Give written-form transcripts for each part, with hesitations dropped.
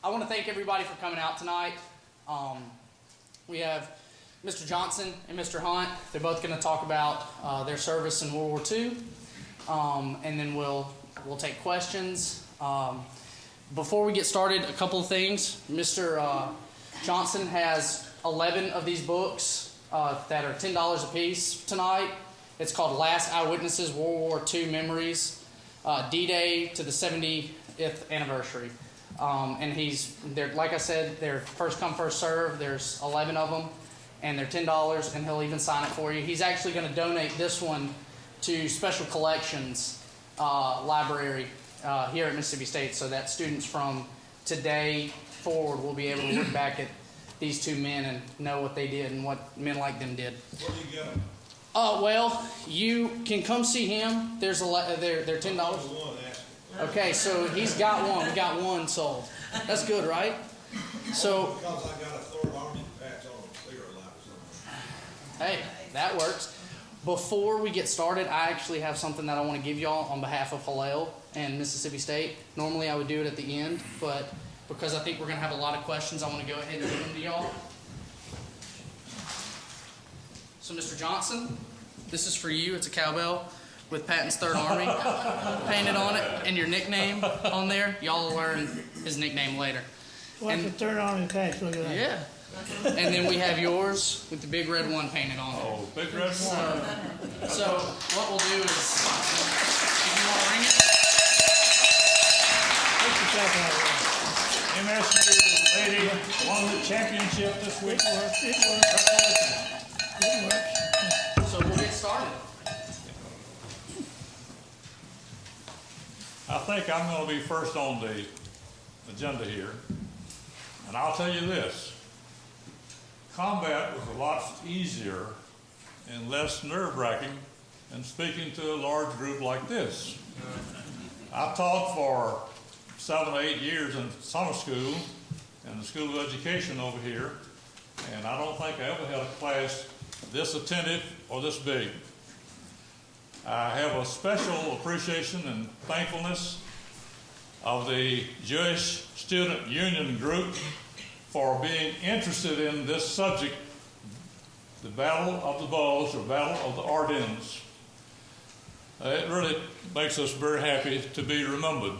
I want to thank everybody for coming out tonight. We have Mr. Johnson and Mr. Hunt. They're both going to talk about their service in World War II, and then we'll take questions. Before we get started, a couple of things. Mr. Johnson has 11 of these books that are $10 a piece tonight. It's called Last Eyewitnesses, World War II Memories, D-Day to the 70th anniversary. And they're, like I said, they're first come, first serve. There's 11 of them, and they're $10, and he'll even sign it for you. He's actually going to donate this one to Special Collections Library here at Mississippi State, so that students from today forward will be able to look back at these two men and know what they did and what men like them did. Where do you get them? Well, you can come see him. They're $10. Okay, so he's got one. We got one sold. That's good, right? So because I got a Third Army patch on a cigarette lighter. Hey, that works. Before we get started, I actually have something that I want to give y'all on behalf of Hillel and Mississippi State. Normally I would do it at the end, but because I think we're going to have a lot of questions, I want to go ahead and give them to y'all. So Mr. Johnson, this is for you. It's a cowbell with Patton's Third Army painted on it and your nickname on there. Y'all will learn his nickname later. What's the Third Army patch? Look at that. Yeah. And then we have yours with the big red one painted on it. Oh, big red one. So what we'll do is, if you want to ring it. MSU lady won the championship this week. It works. So we'll get started. I think I'm going to be first on the agenda here, and I'll tell you this. Combat was a lot easier and less nerve-wracking than speaking to a large group like this. I taught for 7 or 8 years in summer school and the School of Education over here, and I don't think I ever had a class this attentive or this big. I have a special appreciation and thankfulness of the Jewish Student Union Group for being interested in this subject, the Battle of the Bulge or Battle of the Ardennes. It really makes us very happy to be remembered.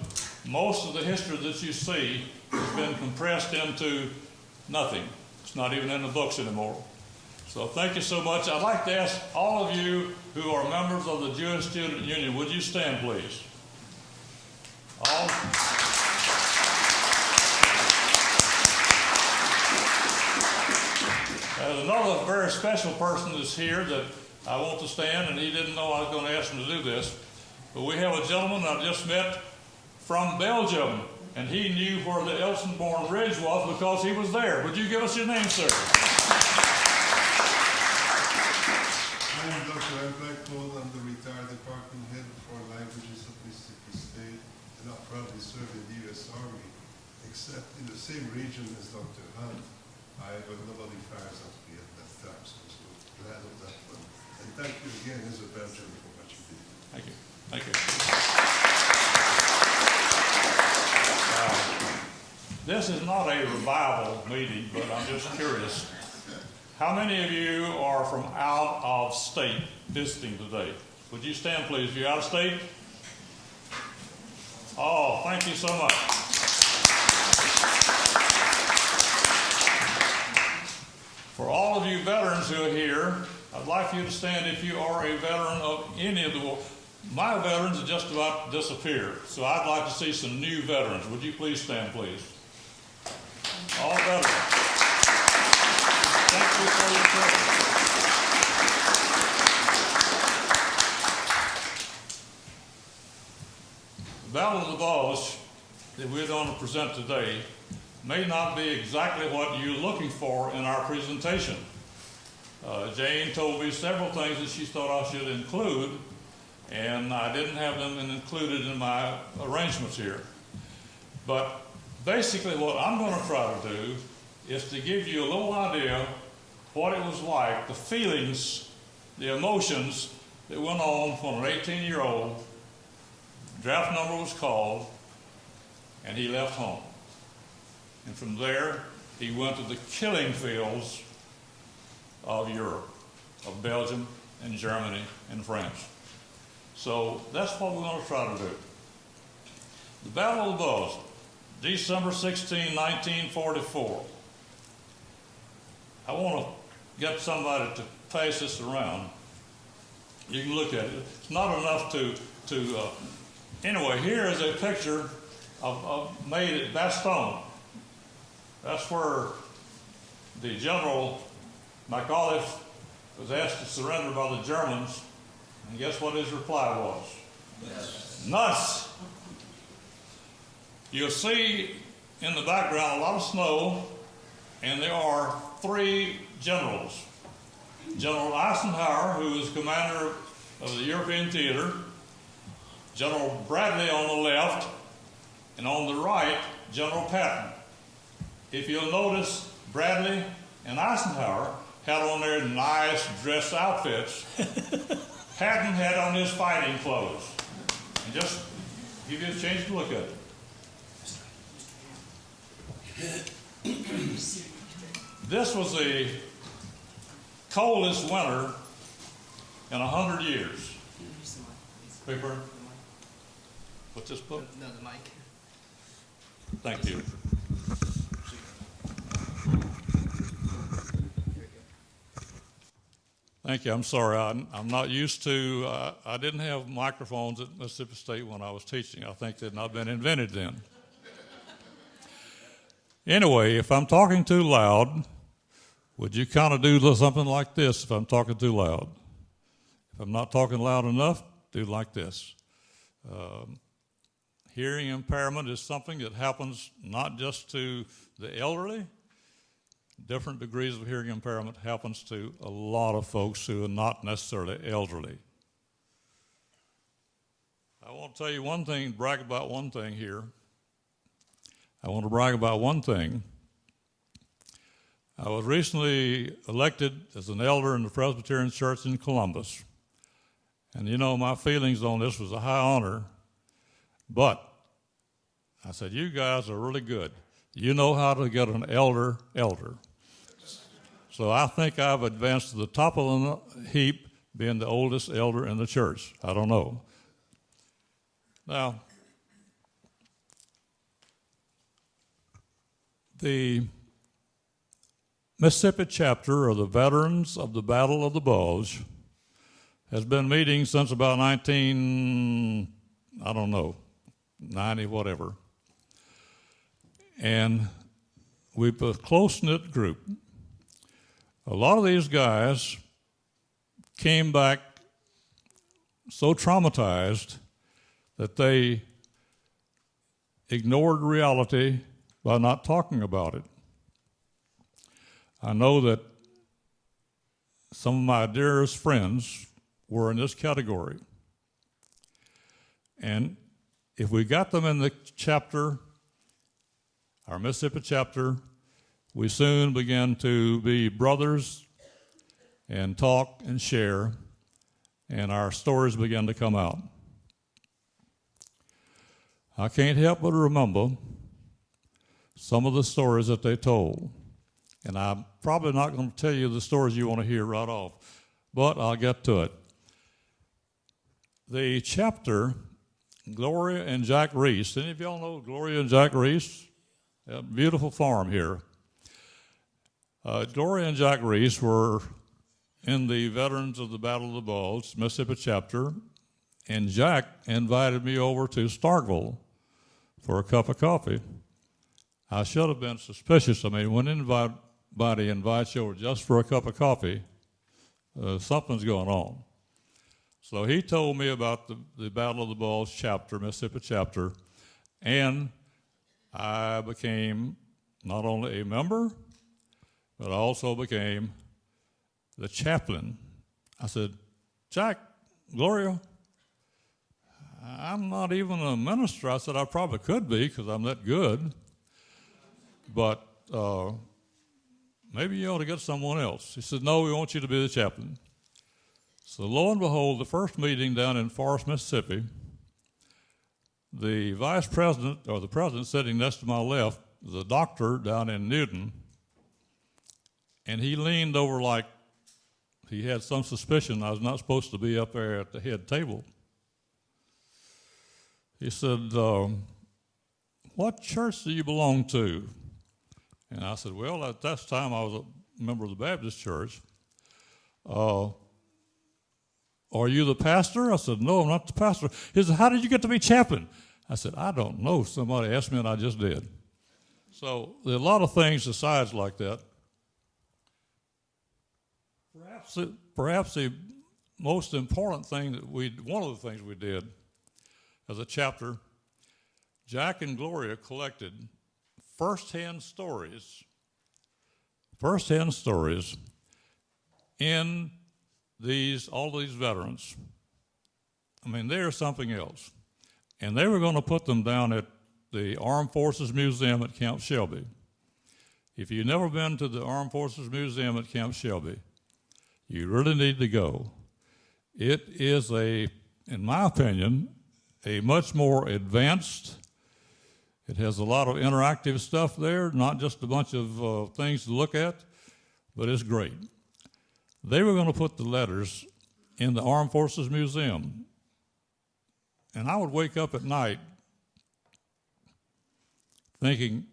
Most of the history that you see has been compressed into nothing. It's not even in the books anymore. So thank you so much. I'd like to ask all of you who are members of the Jewish Student Union, would you stand, please? All. There's another very special person that's here that I want to stand, and he didn't know I was going to ask him to do this. But we have a gentleman I just met from Belgium, and he knew where the Elsenborn Ridge was because he was there. Would you give us your name, sir? I am Dr. Blackmore. I'm the retired department head for languages at Mississippi State, and I proudly serve in the U.S. Army, except in the same region as Dr. Hunt. Nobody fires up me at that time, so I'm so glad of that one. And thank you again, Mr. Belgium, for what you did. Thank you. Thank you. This is not a revival meeting, but I'm just curious. How many of you are from out of state visiting today? Would you stand, please? Are you out of state? Oh, thank you so much. For all of you veterans who are here, I'd like for you to stand if you are a veteran of any of the war. My veterans are just about to disappear, so I'd like to see some new veterans. Would you please stand, please? All veterans. Thank you for your service. The Battle of the Bulge that we're going to present today may not be exactly what you're looking for in our presentation. Jane told me several things that she thought I should include, and I didn't have them included in my arrangements here. But basically what I'm going to try to do is to give you a little idea what it was like, the feelings, the emotions that went on when an 18-year-old, draft number was called, and he left home. And from there, he went to the killing fields of Europe, of Belgium and Germany and France. So that's what we're going to try to do. The Battle of the Bulge, December 16, 1944. I want to get somebody to pass this around. You can look at it. It's not enough to anyway, here is a picture of made at Bastogne. That's where the General McAuliffe was asked to surrender by the Germans, and guess what his reply was? Nuts. You'll see in the background a lot of snow, and there are three generals. General Eisenhower, who is commander of the European theater, General Bradley on the left, and on the right, General Patton. If you'll notice, Bradley and Eisenhower had on their nice dress outfits. Patton had on his fighting clothes. And just give you a chance to look at it. This was the coldest winter in 100 years. Paper. What's this book? No, the mic. Thank you. Thank you. I'm sorry. I'm not used to, I didn't have microphones at Mississippi State when I was teaching. I think they'd not been invented then. Anyway, if I'm talking too loud, would you kind of do something like this if I'm talking too loud? If I'm not talking loud enough, do like this. Hearing impairment is something that happens not just to the elderly. Different degrees of hearing impairment happens to a lot of folks who are not necessarily elderly. I want to tell you one thing, brag about one thing here. I want to brag about one thing. I was recently elected as an elder in the Presbyterian Church in Columbus. And you know, my feelings on this was a high honor. But I said, you guys are really good. You know how to get an elder. So I think I've advanced to the top of the heap, being the oldest elder in the church. I don't know. Now, the Mississippi chapter of the Veterans of the Battle of the Bulge has been meeting since about 90 whatever. And we've a close-knit group. A lot of these guys came back so traumatized that they ignored reality by not talking about it. I know that some of my dearest friends were in this category. And if we got them in the chapter, our Mississippi chapter, we soon began to be brothers and talk and share, and our stories began to come out. I can't help but remember some of the stories that they told. And I'm probably not going to tell you the stories you want to hear right off, but I'll get to it. The chapter, Gloria and Jack Reese. Any of y'all know Gloria and Jack Reese? A beautiful farm here. Gloria and Jack Reese were in the Veterans of the Battle of the Bulge, Mississippi chapter, and Jack invited me over to Starkville for a cup of coffee. I should have been suspicious. I mean, when anybody invites you over just for a cup of coffee, something's going on. So he told me about the Battle of the Bulge chapter, Mississippi chapter, and I became not only a member, but I also became the chaplain. I said, Jack, Gloria, I'm not even a minister. I said, I probably could be because I'm that good. But maybe you ought to get someone else. He said, no, we want you to be the chaplain. So lo and behold, the first meeting down in Forest, Mississippi, the vice president, or the president sitting next to my left, the doctor down in Newton, and he leaned over like he had some suspicion I was not supposed to be up there at the head table. He said, what church do you belong to? And I said, well, at that time I was a member of the Baptist church. Are you the pastor? I said, no, I'm not the pastor. He said, how did you get to be chaplain? I said, I don't know. Somebody asked me and I just did. So there are a lot of things besides like that. Perhaps the most important thing one of the things we did as a chapter, Jack and Gloria collected first-hand stories in all these veterans. I mean, they're something else. And they were going to put them down at the Armed Forces Museum at Camp Shelby. If you've never been to the Armed Forces Museum at Camp Shelby, you really need to go. It is in my opinion, a much more advanced. It has a lot of interactive stuff there, not just a bunch of things to look at, but it's great. They were going to put the letters in the Armed Forces Museum. And I would wake up at night thinking,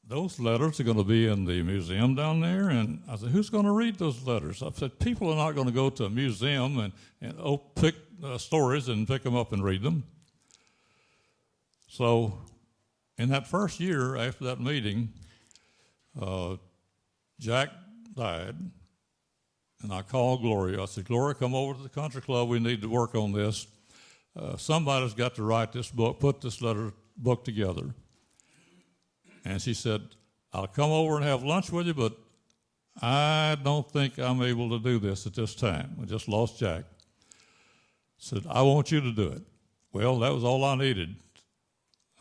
those letters are going to be in the museum down there. And I said, who's going to read those letters? I said, people are not going to go to a museum and pick stories and pick them up and read them. So in that first year after that meeting, Jack died. And I called Gloria. I said, Gloria, come over to the country club. We need to work on this. Somebody's got to write this book, put this book together. And she said, I'll come over and have lunch with you, but I don't think I'm able to do this at this time. I just lost Jack. Said, I want you to do it. Well, that was all I needed.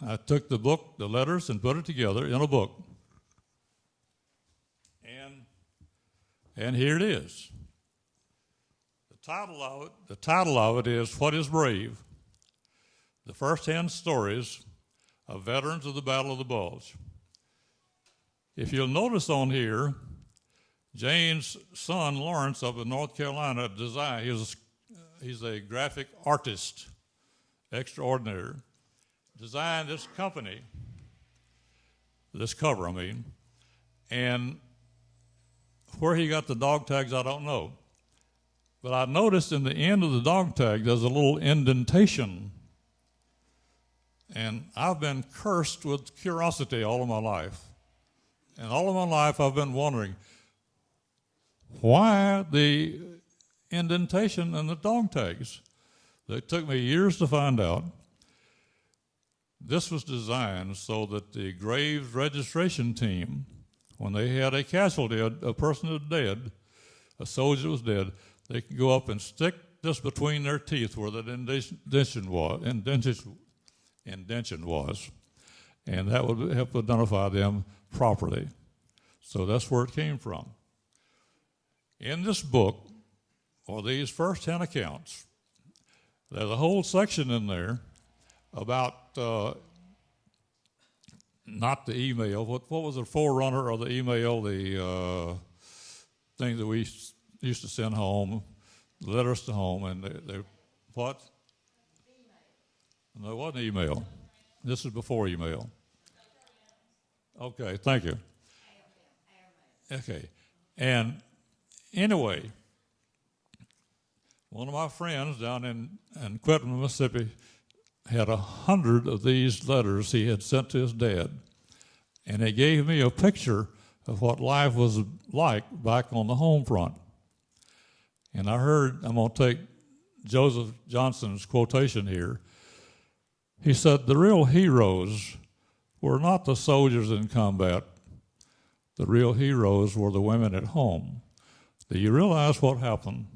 I took the book, the letters, and put it together in a book. And here it is. The title of it is What is Brave? The First-Hand Stories of Veterans of the Battle of the Bulge. If you'll notice on here, Jane's son, Lawrence, up in North Carolina, he's a graphic artist, extraordinary, designed this cover, and where he got the dog tags, I don't know. But I noticed in the end of the dog tag, there's a little indentation. And I've been cursed with curiosity all of my life. And all of my life, I've been wondering, why the indentation in the dog tags? It took me years to find out. This was designed so that the Graves registration team, when they had a casualty, a person was dead, a soldier was dead, they could go up and stick this between their teeth where that indentation was, and that would help identify them properly. So that's where it came from. In this book, or these first 10 accounts, there's a whole section in there about not the email. What was the forerunner of the email? The thing that we used to send home, letters to home, and they what? No, it wasn't email. This is before email. Okay, thank you. Okay, and anyway, one of my friends down in Quitman, Mississippi, had 100 of these letters he had sent to his dad, and he gave me a picture of what life was like back on the home front. And I heard, I'm going to take Joseph Johnson's quotation here. He said, the real heroes were not the soldiers in combat. The real heroes were the women at home. Do you realize what happened?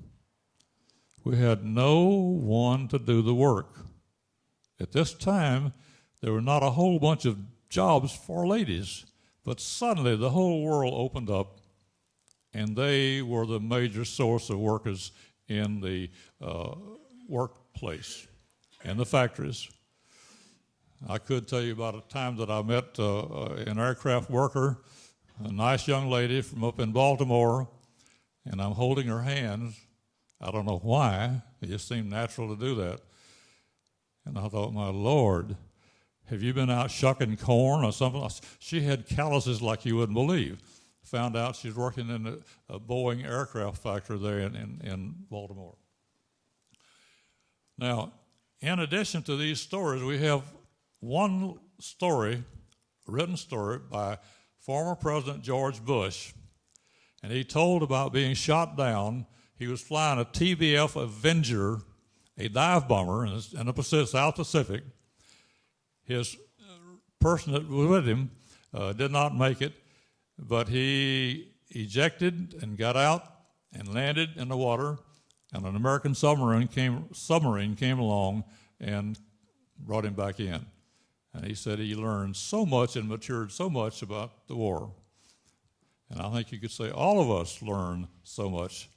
We had no one to do the work. At this time, there were not a whole bunch of jobs for ladies, but suddenly the whole world opened up, and they were the major source of workers in the workplace and the factories. I could tell you about a time that I met an aircraft worker, a nice young lady from up in Baltimore, and I'm holding her hands. I don't know why. It just seemed natural to do that. And I thought, my Lord, have you been out shucking corn or something? She had calluses like you wouldn't believe. Found out she's working in a Boeing aircraft factory there in Baltimore. Now, in addition to these stories, we have one story, a written story by former President George Bush, and he told about being shot down. He was flying a TBF Avenger, a dive bomber in the South Pacific. His person that was with him did not make it, but he ejected and got out and landed in the water, and an American submarine came along and brought him back in. And he said he learned so much and matured so much about the war. And I think you could say all of us learn so much.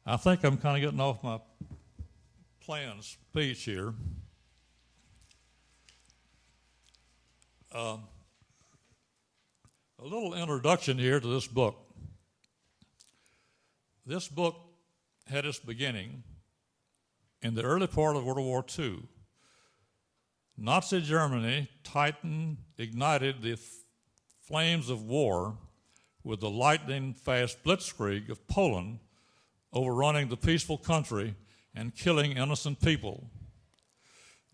I think I'm kind of getting off my planned speech here. A little introduction here to this book. This book had its beginning in the early part of World War II. Nazi Germany ignited the flames of war with the lightning-fast blitzkrieg of Poland, overrunning the peaceful country and killing innocent people.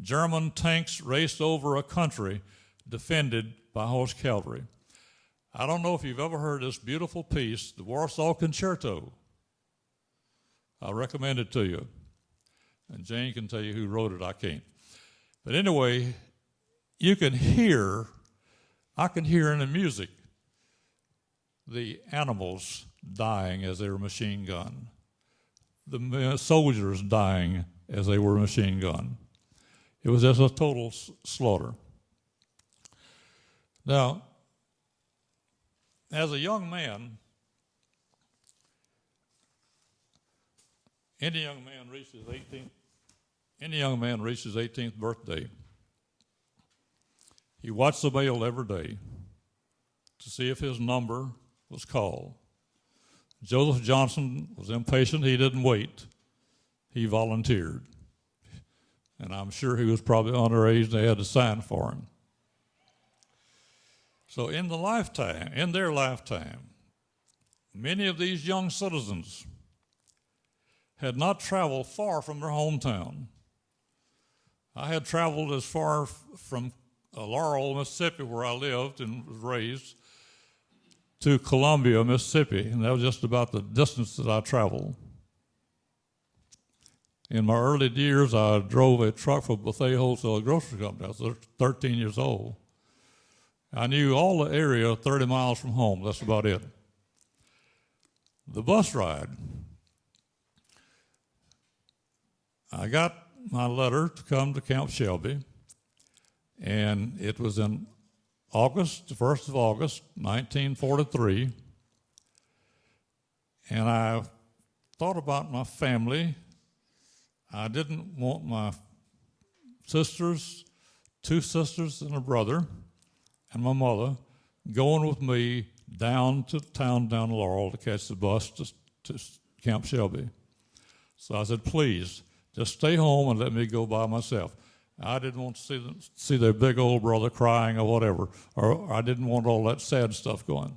German tanks raced over a country defended by horse cavalry. I don't know if you've ever heard this beautiful piece, the Warsaw Concerto. I recommend it to you. And Jane can tell you who wrote it, I can't. But anyway, I can hear in the music the animals dying as they were machine gunned, the soldiers dying as they were machine gunned. It was just a total slaughter. Now, as a young man, any young man reaches his 18th birthday, he watched the mail every day to see if his number was called. Joseph Johnson was impatient. He didn't wait. He volunteered. And I'm sure he was probably underage and they had to sign for him. So in their lifetime, many of these young citizens had not traveled far from their hometown. I had traveled as far from Laurel, Mississippi, where I lived and was raised, to Columbia, Mississippi, and that was just about the distance that I traveled. In my early years, I drove a truck for Buffet Wholesale Grocery Company. I was 13 years old. I knew all the area 30 miles from home. That's about it. The bus ride. I got my letter to come to Camp Shelby, and it was in August, the 1st of August, 1943, and I thought about my family. I didn't want my sisters, 2 sisters and a brother, and my mother going with me down to town down Laurel to catch the bus to Camp Shelby. So I said, please, just stay home and let me go by myself. I didn't want to see their big old brother crying or whatever, or I didn't want all that sad stuff going.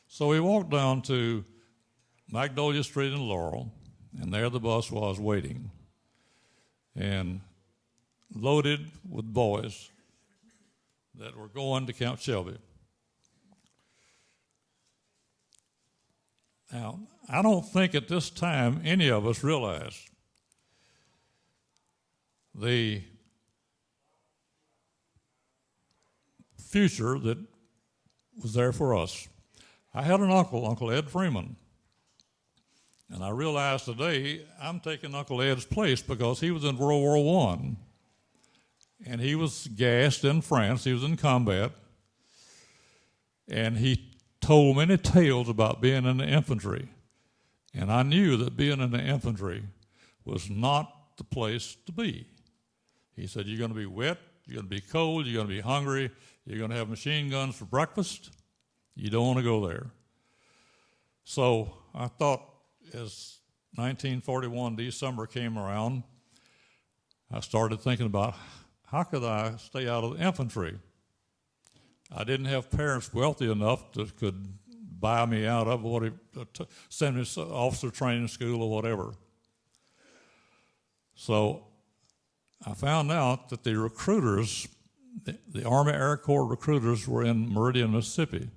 So we walked down to Magnolia Street in Laurel, and there the bus was waiting, and loaded with boys that were going to Camp Shelby. Now, I don't think at this time any of us realized the future that was there for us. I had an uncle, Uncle Ed Freeman, and I realized today I'm taking Uncle Ed's place because he was in World War I, and he was gassed in France. He was in combat, and he told many tales about being in the infantry, and I knew that being in the infantry was not the place to be. He said, you're going to be wet, you're going to be cold, you're going to be hungry, you're going to have machine guns for breakfast. You don't want to go there. So I thought as 1941 December came around, I started thinking about how could I stay out of the infantry? I didn't have parents wealthy enough that could buy me out of send me to officer training school or whatever. So I found out that the recruiters, the Army Air Corps recruiters were in Meridian, Mississippi.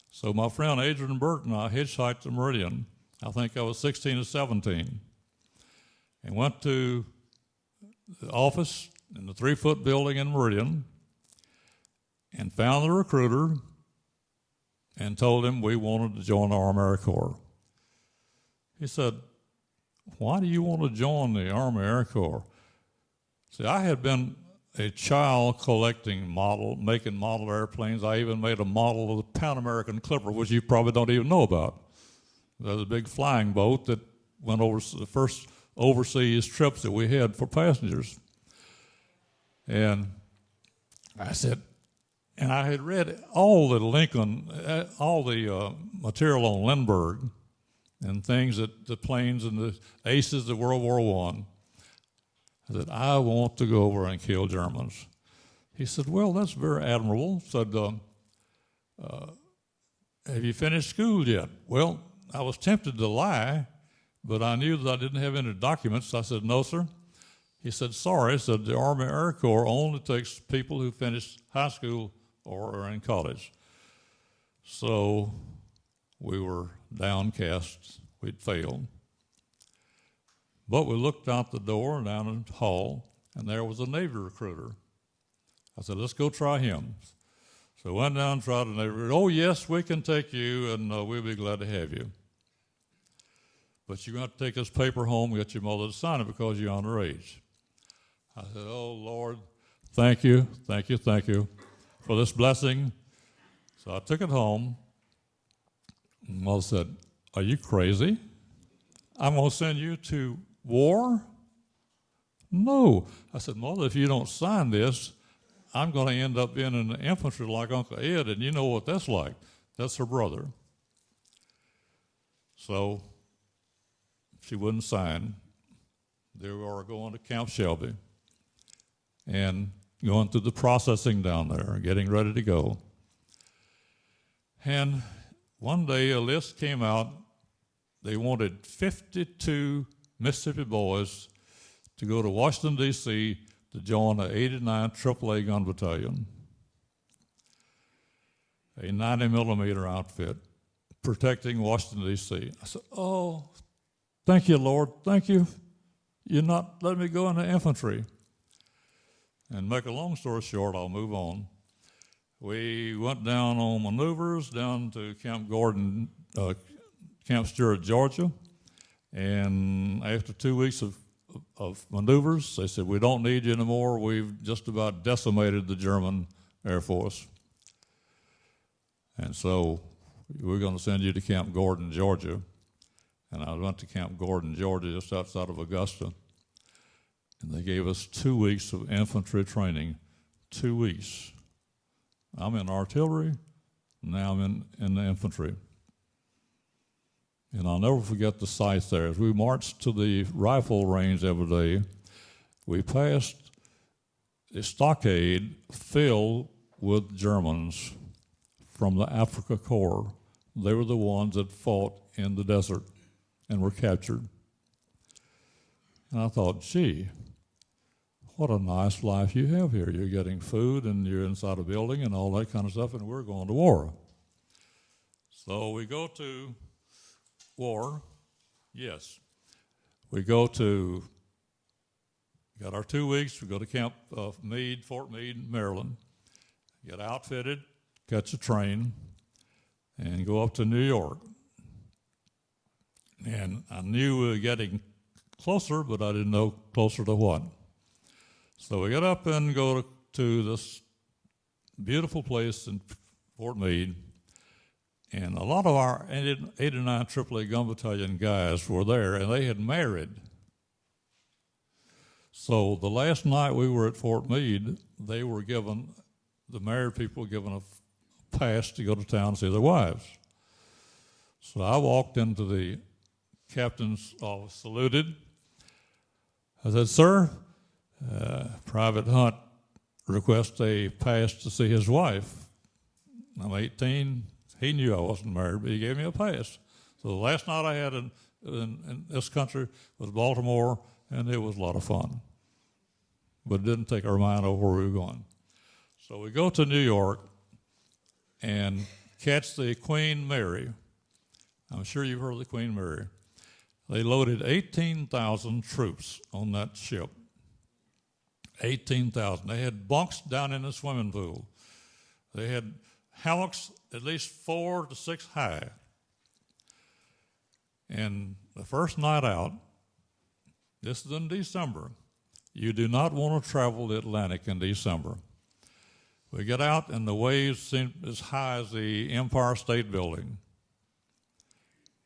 So my friend Adrian Burt and I hitchhiked to Meridian. I think I was 16 or 17. And went to the office in the 3-foot building in Meridian and found the recruiter and told him we wanted to join the Army Air Corps. He said, "Why do you want to join the Army Air Corps?" See, I had been a child collecting making model airplanes. I even made a model of the Pan American Clipper, which you probably don't even know about. There was a big flying boat that went over the first overseas trips that we had for passengers. And I said, and I had read all the material on Lindbergh and things that the planes and the aces of World War I. I said, I want to go over and kill Germans. He said, well, that's very admirable. Said, have you finished school yet? Well, I was tempted to lie, but I knew that I didn't have any documents. I said, no, sir. He said, sorry. Said, the Army Air Corps only takes people who finish high school or are in college. So we were downcast. We'd failed. But we looked out the door down in the hall, and there was a Navy recruiter. I said, let's go try him. So I went down and tried a Navy recruiter. Oh, yes, we can take you, and we'll be glad to have you. But you're going to have to take this paper home and get your mother to sign it because you're underage. I said, oh, Lord, thank you for this blessing. So I took it home, and Mother said, are you crazy? I'm going to send you to war? No. I said, Mother, if you don't sign this, I'm going to end up being in the infantry like Uncle Ed, and you know what that's like. That's her brother. So she wouldn't sign. There we are going to Camp Shelby and going through the processing down there, getting ready to go. And one day a list came out. They wanted 52 Mississippi boys to go to Washington, D.C. to join the 89 AAA Gun Battalion, a 90-millimeter outfit protecting Washington, D.C. I said, oh, thank you, Lord, thank you. You're not letting me go into infantry. And make a long story short, I'll move on. We went down on maneuvers down to Camp Gordon, Camp Stewart, Georgia, and after 2 weeks of maneuvers, they said, we don't need you anymore. We've just about decimated the German Air Force. And so we're going to send you to Camp Gordon, Georgia. And I went to Camp Gordon, Georgia, just outside of Augusta. And they gave us 2 weeks of infantry training. 2 weeks. I'm in artillery, now I'm in the infantry. And I'll never forget the sight there. As we marched to the rifle range every day, we passed a stockade filled with Germans from the Africa Corps. They were the ones that fought in the desert and were captured. And I thought, gee, what a nice life you have here. You're getting food and you're inside a building and all that kind of stuff, and we're going to war. So we go to war, yes. We got our 2 weeks, we go to Camp Meade, Fort Meade, Maryland, get outfitted, catch a train, and go up to New York. And I knew we were getting closer, but I didn't know closer to what. So we get up and go to this beautiful place in Fort Meade, and a lot of our 89 AAA Gun Battalion guys were there, and they had married. So the last night we were at Fort Meade, they were given, the married people were given a pass to go to town and see their wives. So I walked into the captain's office, saluted. I said, "Sir, Private Hunt requests a pass to see his wife. I'm 18. He knew I wasn't married, but he gave me a pass." So the last night I had in this country was Baltimore, and it was a lot of fun. But it didn't take our mind over where we were going. So we go to New York and catch the Queen Mary. I'm sure you've heard of the Queen Mary. They loaded 18,000 troops on that ship. 18,000. They had bunks down in the swimming pool. They had hammocks at least 4 to 6 high. And the first night out, this is in December. You do not want to travel the Atlantic in December. We get out and the waves seem as high as the Empire State Building.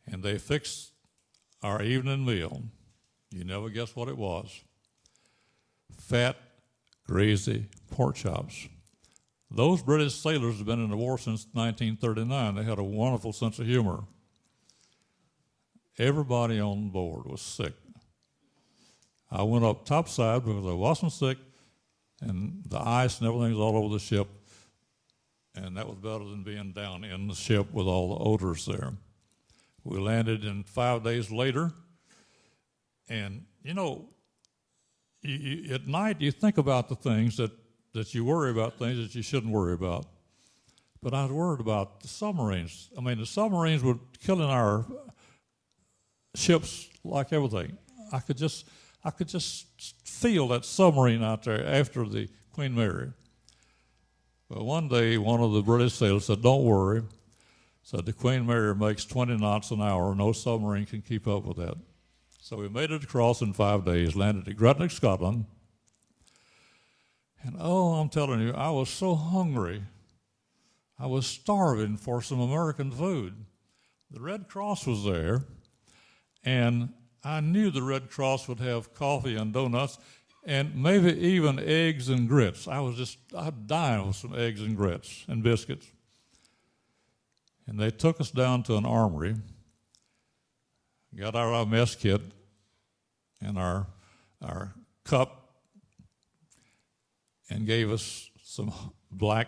And they fixed our evening meal. You never guess what it was. Fat, greasy pork chops. Those British sailors have been in the war since 1939. They had a wonderful sense of humor. Everybody on board was sick. I went up topside because I wasn't sick, and the ice and everything was all over the ship, and that was better than being down in the ship with all the odors there. We landed in 5 days later, and you know, at night you think about the things that you worry about, things that you shouldn't worry about. But I was worried about the submarines. I mean, the submarines were killing our ships like everything. I could just feel that submarine out there after the Queen Mary. But one day, one of the British sailors said, "Don't worry." Said the Queen Mary makes 20 knots an hour. No submarine can keep up with that. So we made it across in 5 days, landed at Greenock, Scotland. And oh, I'm telling you, I was so hungry. I was starving for some American food. The Red Cross was there, and I knew the Red Cross would have coffee and donuts and maybe even eggs and grits. I'd die with some eggs and grits and biscuits. And they took us down to an armory, got our mess kit and our cup, and gave us some black,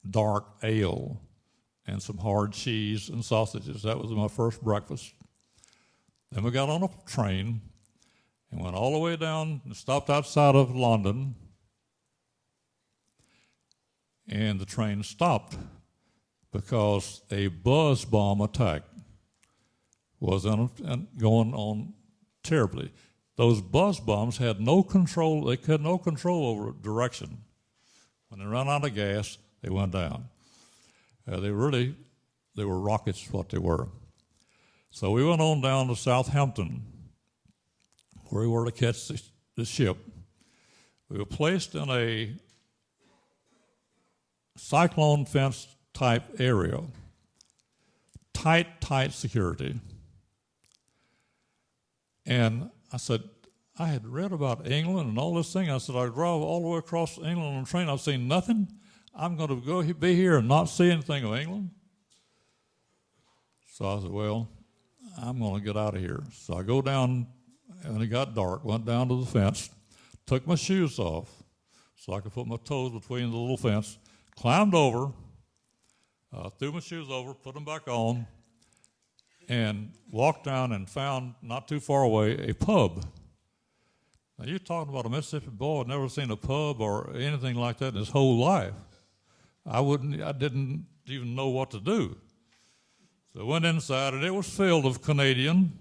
dark ale and some hard cheese and sausages. That was my first breakfast. Then we got on a train and went all the way down and stopped outside of London, and the train stopped because a buzz bomb attack was going on terribly. Those buzz bombs had no control. They had no control over direction. When they ran out of gas, they went down. They were rockets, what they were. So we went on down to Southampton, where we were to catch the ship. We were placed in a cyclone fence type area, tight security. And I said, I had read about England and all this thing. I said, I drove all the way across England on a train. I've seen nothing. I'm going to be here and not see anything of England. So I said, well, I'm going to get out of here. So I go down, and it got dark, went down to the fence, took my shoes off so I could put my toes between the little fence, climbed over, threw my shoes over, put them back on, and walked down and found, not too far away, a pub. Now, you're talking about a Mississippi boy who'd never seen a pub or anything like that in his whole life. I didn't even know what to do. So I went inside, and it was filled with Canadian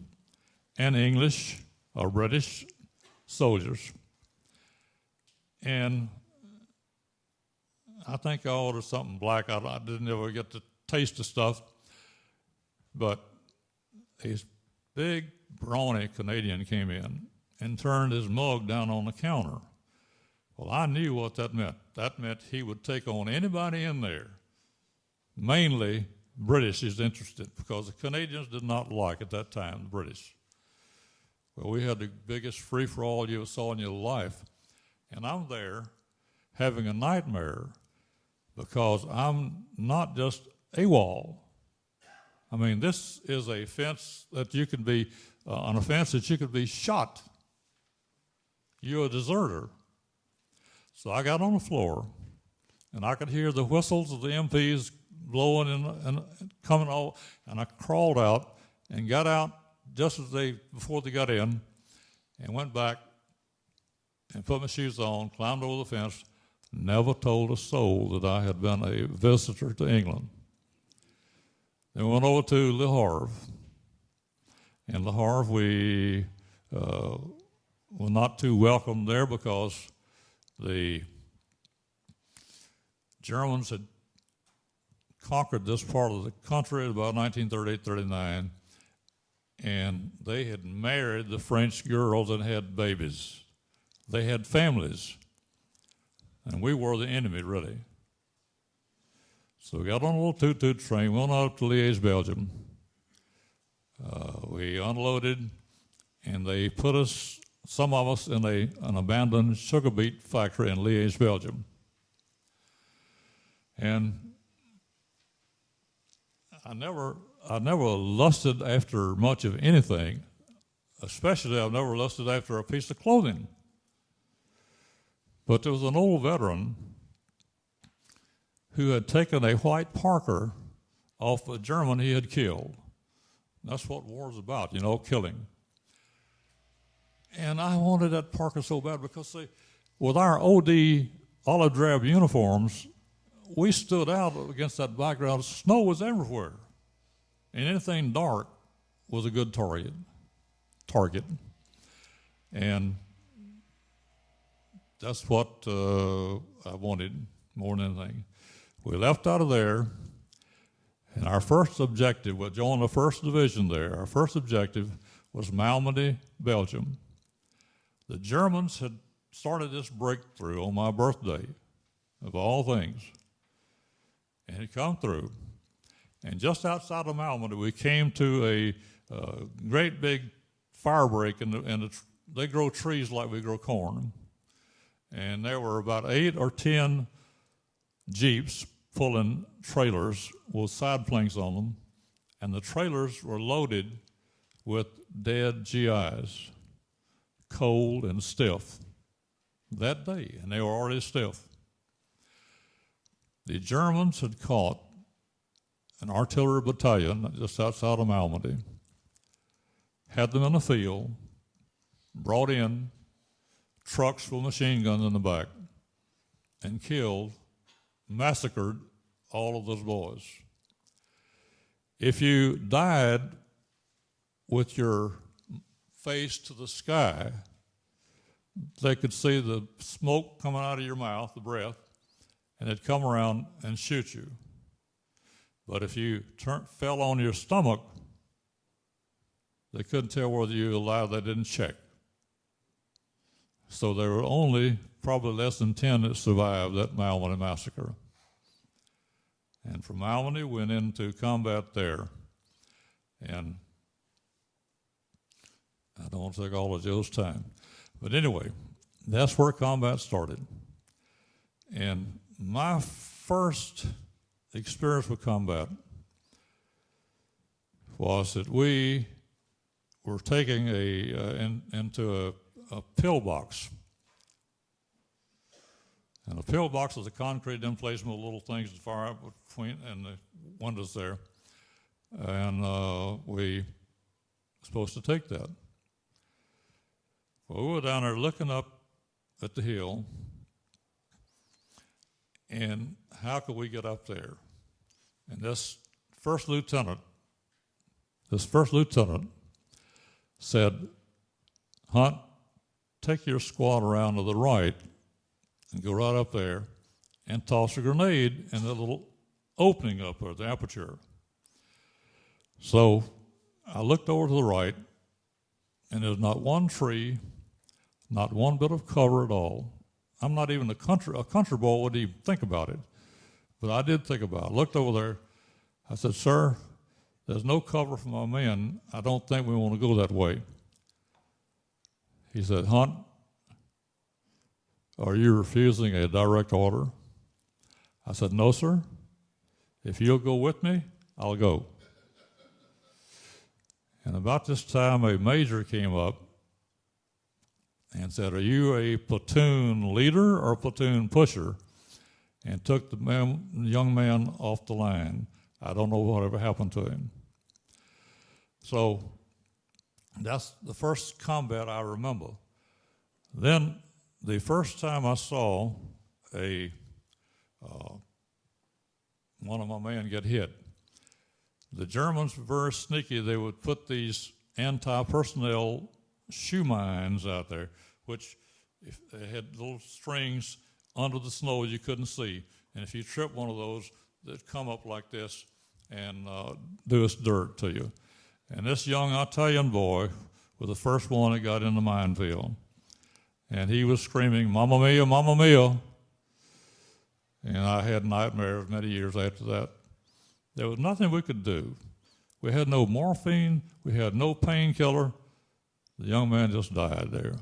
and English or British soldiers. And I think I ordered something black. I didn't ever get to taste the stuff. But a big, brawny Canadian came in and turned his mug down on the counter. Well, I knew what that meant. That meant he would take on anybody in there. Mainly British is interested, because the Canadians did not like at that time the British. Well, we had the biggest free-for-all you ever saw in your life. And I'm there having a nightmare because I'm not just AWOL. I mean, this is a fence that you can be, on a fence that you could be shot. You're a deserter. So I got on the floor, and I could hear the whistles of the MPs blowing and coming out, and I crawled out and got out just as before they got in, and went back and put my shoes on, climbed over the fence, never told a soul that I had been a visitor to England. Then we went over to Le Havre. In Le Havre, we were not too welcome there because the Germans had conquered this part of the country at about 1938-39, and they had married the French girls and had babies. They had families, and we were the enemy, really. So we got on a little toot-toot train, went out to Liège, Belgium. We unloaded, and they put us, some of us, in an abandoned sugar beet factory in Liège, Belgium. And I never lusted after much of anything, especially I've never lusted after a piece of clothing. But there was an old veteran who had taken a white Parker off a German he had killed. That's what war's about, you know, killing. And I wanted that Parker so bad because, see, with our OD olive drab uniforms, we stood out against that background. Snow was everywhere. And anything dark was a good target. And that's what I wanted more than anything. We left out of there, and our first objective was join the 1st Division there. Our first objective was Malmedy, Belgium. The Germans had started this breakthrough on my birthday, of all things, and it come through. And just outside of Malmedy, we came to a great big fire break, and they grow trees like we grow corn. And there were about 8 or 10 Jeeps pulling trailers with side planks on them, and the trailers were loaded with dead GIs, cold and stiff, that day, and they were already stiff. The Germans had caught an artillery battalion just outside of Malmedy, had them in a field, brought in trucks with machine guns in the back, and massacred all of those boys. If you died with your face to the sky, they could see the smoke coming out of your mouth, the breath, and they'd come around and shoot you. But if you fell on your stomach, they couldn't tell whether you were alive. They didn't check. So there were only probably less than 10 that survived that Malmedy massacre. And from Malmedy, went into combat there. And I don't want to take all of Joe's time. But anyway, that's where combat started. And my first experience with combat was that we were taking into a pillbox. And a pillbox is a concrete emplacement with little things to fire up between and the windows there. And we were supposed to take that. Well, we were down there looking up at the hill, and how could we get up there? And this first lieutenant said, Hunt, take your squad around to the right and go right up there and toss a grenade in the little opening up there, the aperture. So I looked over to the right, and there's not one tree, not one bit of cover at all. I'm not even a country boy wouldn't even think about it. But I did think about it. I looked over there. I said, sir, there's no cover for my men. I don't think we want to go that way. He said, Hunt, are you refusing a direct order? I said, no, sir. If you'll go with me, I'll go. And about this time, a major came up and said, are you a platoon leader or a platoon pusher? And took the young man off the line. I don't know whatever happened to him. So that's the first combat I remember. Then the first time I saw one of my men get hit, the Germans were very sneaky. They would put these anti-personnel shoe mines out there, which if they had little strings under the snow you couldn't see. And if you trip one of those, they'd come up like this and do us dirt to you. And this young Italian boy was the first one that got in the minefield. And he was screaming, Mamma mia, Mamma mia. And I had nightmares many years after that. There was nothing we could do. We had no morphine. We had no painkiller. The young man just died there.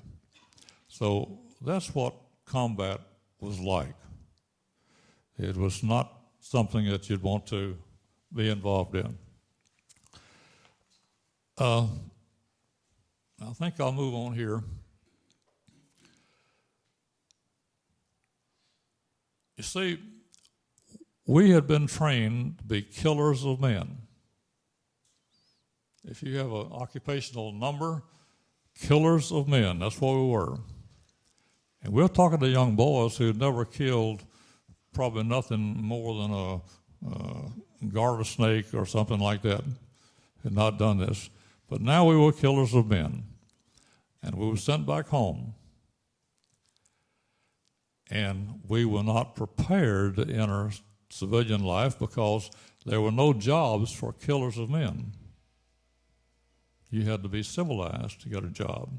So that's what combat was like. It was not something that you'd want to be involved in. I think I'll move on here. You see, we had been trained to be killers of men. If you have an occupational number, killers of men, that's what we were. And we're talking to young boys who never killed probably nothing more than a garter snake or something like that, had not done this. But now we were killers of men, and we were sent back home. And we were not prepared to enter civilian life because there were no jobs for killers of men. You had to be civilized to get a job.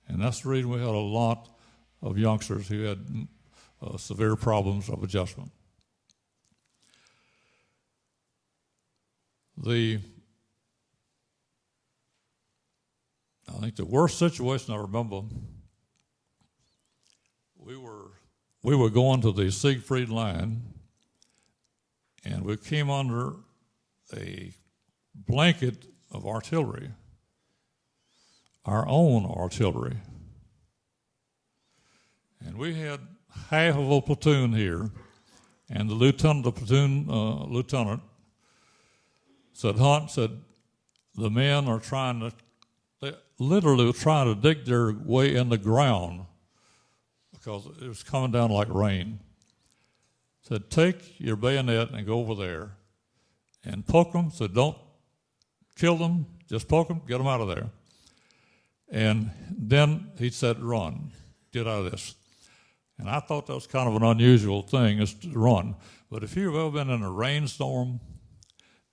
And that's the reason we had a lot of youngsters who had severe problems of adjustment. I think the worst situation I remember, we were going to the Siegfried Line, and we came under a blanket of artillery, our own artillery. And we had half of a platoon here, and the platoon lieutenant said, Hunt, said, the men are they literally were trying to dig their way in the ground because it was coming down like rain. Said, take your bayonet and go over there and poke them. Said, don't kill them, just poke them, get them out of there. And then he said, run, get out of this. And I thought that was kind of an unusual thing, is to run. But if you've ever been in a rainstorm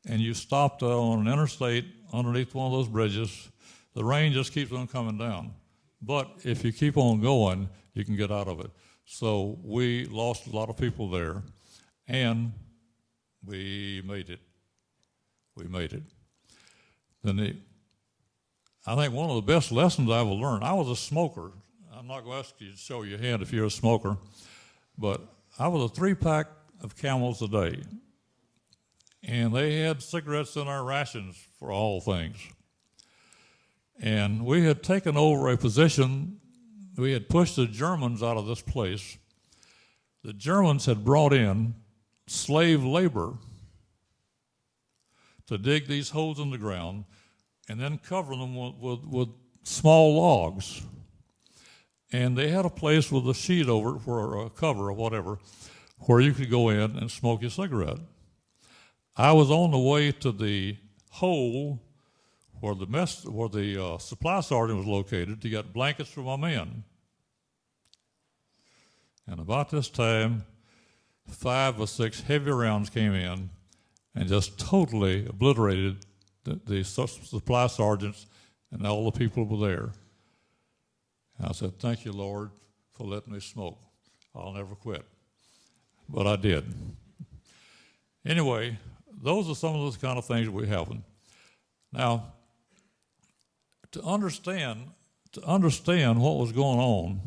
and you stopped on an interstate underneath one of those bridges, the rain just keeps on coming down. But if you keep on going, you can get out of it. So we lost a lot of people there, and we made it. We made it. Then I think one of the best lessons I ever learned, I was a smoker. I'm not going to ask you to show your hand if you're a smoker, but I was a 3-pack of Camels a day. And they had cigarettes in our rations for all things. And we had taken over a position, we had pushed the Germans out of this place. The Germans had brought in slave labor to dig these holes in the ground and then cover them with small logs. And they had a place with a sheet over it for a cover or whatever where you could go in and smoke your cigarette. I was on the way to the hole where the supply sergeant was located to get blankets for my men. And about this time, 5 or 6 heavy rounds came in and just totally obliterated the supply sergeants and all the people who were there. And I said, thank you, Lord, for letting me smoke. I'll never quit. But I did. Anyway, those are some of those kind of things that we happen. Now, to understand to understand what was going on,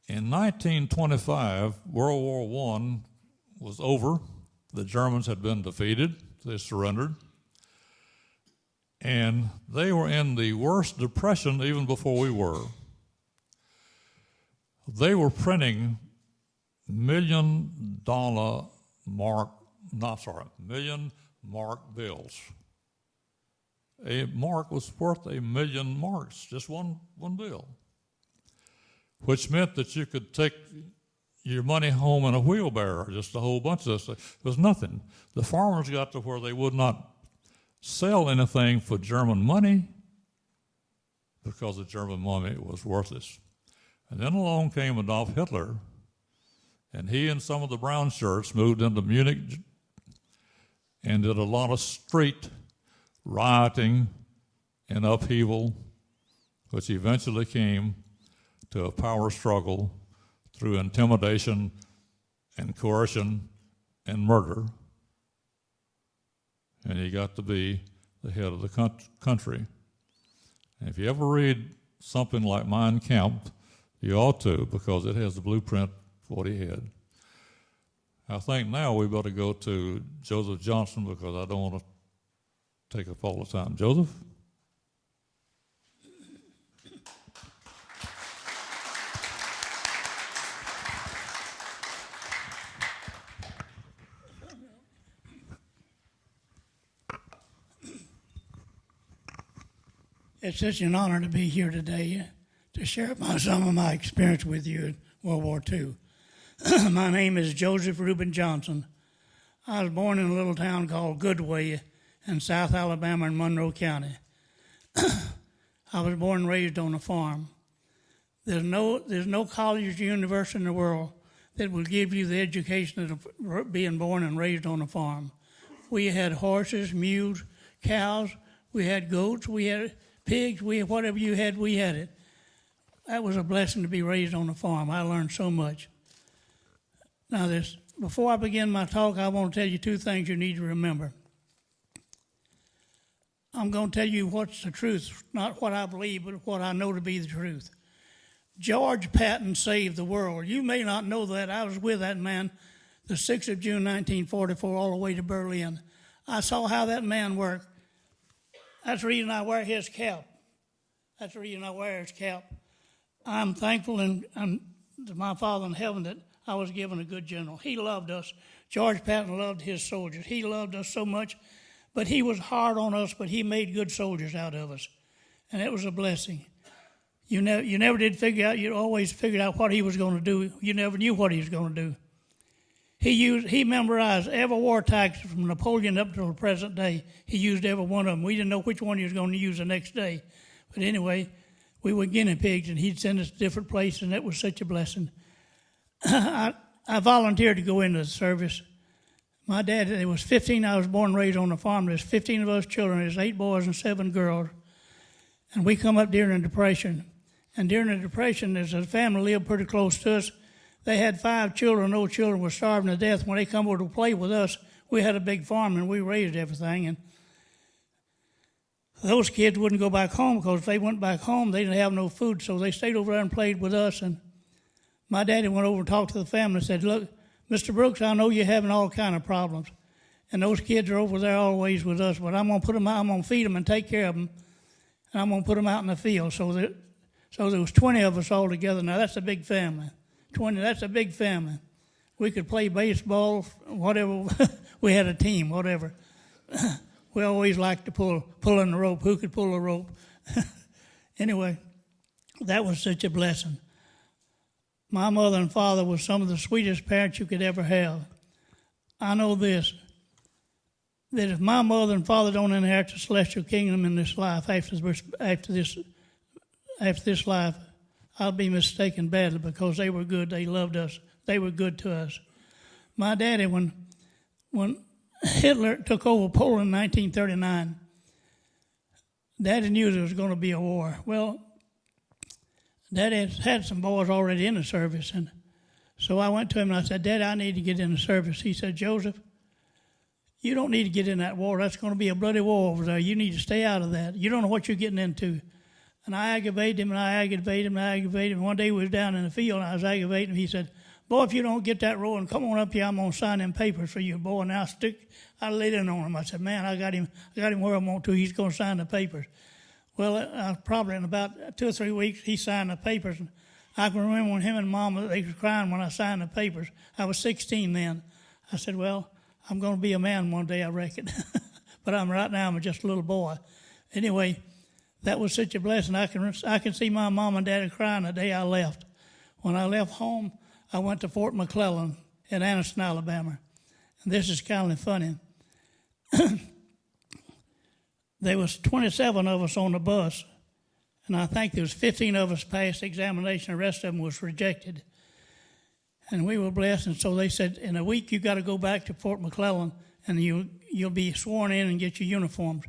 in 1925, World War I was over. The Germans had been defeated. They surrendered. And they were in the worst depression even before we were. They were printing million mark bills. A mark was worth 1,000,000 marks, just one bill, which meant that you could take your money home in a wheelbarrow, just a whole bunch of this. It was nothing. The farmers got to where they would not sell anything for German money because the German money was worthless. And then along came Adolf Hitler, and he and some of the brown shirts moved into Munich and did a lot of street rioting and upheaval, which eventually came to a power struggle through intimidation and coercion and murder. And he got to be the head of the country. And if you ever read something like Mein Kampf, you ought to, because it has the blueprint for what he had. I think now we better go to Joseph Johnson, because I don't want to take up all the time. Joseph? It's such an honor to be here today to share some of my experience with you in World War II. My name is Joseph Reuben Johnson. I was born in a little town called WWII in South Alabama in Monroe County. I was born and raised on a farm. There's no college or university in the world that will give you the education of being born and raised on a farm. We had horses, mules, cows, we had goats, we had pigs, whatever you had, we had it. That was a blessing to be raised on a farm. I learned so much. Now, before I begin my talk, I want to tell you two things you need to remember. I'm going to tell you what's the truth, not what I believe, but what I know to be the truth. George Patton saved the world. You may not know that. I was with that man the 6th of June, 1944, all the way to Berlin. I saw how that man worked. That's the reason I wear his cap. That's the reason I wear his cap. I'm thankful to my Father in heaven that I was given a good general. He loved us. George Patton loved his soldiers. He loved us so much, but he was hard on us, but he made good soldiers out of us, and it was a blessing. You never did figure out. You always figured out what he was going to do. You never knew what he was going to do. He memorized every war tactic from Napoleon up to the present day. He used every one of them. We didn't know which one he was going to use the next day. But anyway, we were guinea pigs, and he'd send us to different places, and it was such a blessing. I volunteered to go into the service. My dad, there was 15. I was born and raised on a farm. There's 15 of us children. There's 8 boys and 7 girls. And we come up during the Depression. And during the Depression, there's a family lived pretty close to us. They had 5 children. Those children were starving to death. When they come over to play with us, we had a big farm and we raised everything. And those kids wouldn't go back home because if they went back home, they didn't have no food. So they stayed over there and played with us. And my daddy went over and talked to the family and said, "Look, Mr. Brooks, I know you're having all kind of problems. And those kids are over there always with us. But I'm going to put them out. I'm going to feed them and take care of them. And I'm going to put them out in the field." So there was 20 of us all together. Now, that's a big family. 20, that's a big family. We could play baseball, whatever. We had a team, whatever. We always liked to pull in the rope. Who could pull the rope? Anyway, that was such a blessing. My mother and father were some of the sweetest parents you could ever have. I know this, that if my mother and father don't inherit the celestial kingdom in this life, after this life, I'll be mistaken badly because they were good. They loved us. They were good to us. My daddy, when Hitler took over Poland in 1939, Daddy knew there was going to be a war. Well, Daddy had some boys already in the service, and so I went to him and I said, "Daddy, I need to get in the service." He said, "Joseph, you don't need to get in that war. That's going to be a bloody war over there. You need to stay out of that. You don't know what you're getting into." And I aggravated him, and I aggravated him, and I aggravated him. One day we was down in the field, and I was aggravating him. He said, boy, if you don't get that rolling, come on up here. I'm going to sign them papers for you, boy. And I laid in on him. I said, man, I got him where I want to. He's going to sign the papers. Well, probably in about 2 or 3 weeks, he signed the papers. And I can remember when him and Mama, they was crying when I signed the papers. I was 16 then. I said, well, I'm going to be a man one day, I reckon. But right now, I'm just a little boy. Anyway, that was such a blessing. I can see my mom and daddy crying the day I left. When I left home, I went to Fort McClellan in Anniston, Alabama. And this is kind of funny. There was 27 of us on the bus, and I think there was 15 of us passed the examination. The rest of them was rejected. And we were blessed, and so they said, in a week you got to go back to Fort McClellan, and you'll be sworn in and get your uniforms.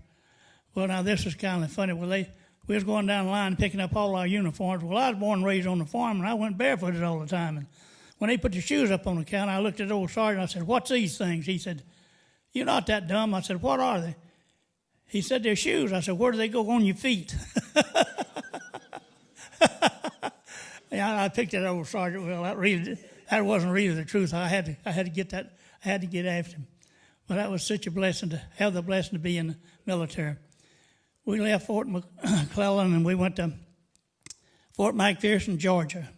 Well, now this is kind of funny. Well, we was going down the line picking up all our uniforms. Well, I was born and raised on the farm, and I went barefooted all the time. And when they put the shoes up on the counter, I looked at the old sergeant. I said, what's these things? He said, you're not that dumb. I said, what are they? He said, they're shoes. I said, where do they go on your feet? Yeah, I picked that old sergeant. Well, that wasn't really the truth. I had to get that. I had to get after him. But that was such a blessing to have the blessing to be in the military. We left Fort McClellan and we went to Fort McPherson, Georgia.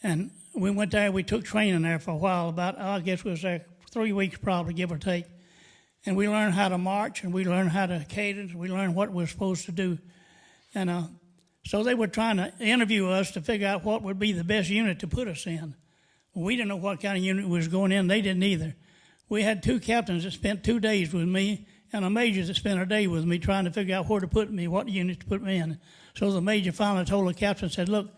And we went there. We took training there for a while. I guess we was there 3 weeks probably, give or take. And we learned how to march, and we learned how to cadence. We learned what we were supposed to do. And so they were trying to interview us to figure out what would be the best unit to put us in. Well, we didn't know what kind of unit was going in. They didn't either. We had 2 captains that spent 2 days with me and a major that spent a day with me trying to figure out where to put me, what unit to put me in. So the major finally told the captain, said, look,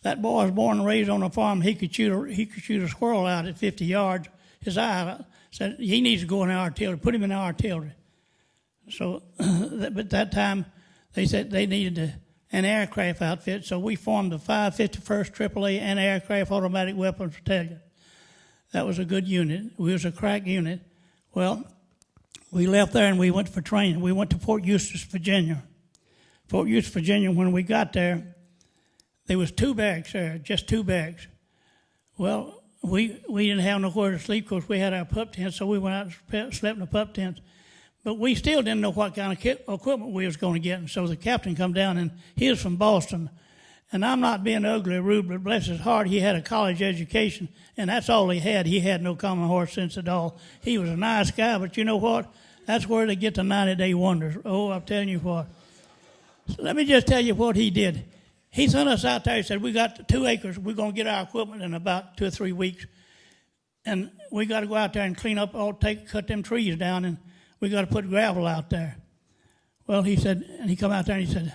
that boy was born and raised on a farm. He could shoot a squirrel out at 50 yards. His eye said he needs to go in the artillery. Put him in the artillery. So, but that time they said they needed an aircraft outfit. So we formed the 551st AAA Anti-Aircraft Automatic Weapons Battalion. That was a good unit. We was a crack unit. Well, we left there and we went for training. We went to Fort Eustis, Virginia. Fort Eustis, Virginia. When we got there was 2 barracks there, just 2 barracks. Well, we didn't have nowhere to sleep because we had our pup tents, so we went out and slept in the pup tents. But we still didn't know what kind of equipment we was going to get. And so the captain come down, and he was from Boston. And I'm not being ugly or rude, but bless his heart, he had a college education, and that's all he had. He had no common horse sense at all. He was a nice guy, but you know what? That's where they get the 90-day wonders. Oh, I'm telling you what. So let me just tell you what he did. He sent us out there. He said, we got 2 acres. We're going to get our equipment in about 2 or 3 weeks. And we got to go out there and clean up, cut them trees down, and we got to put gravel out there. Well, he said, and he come out there and he said,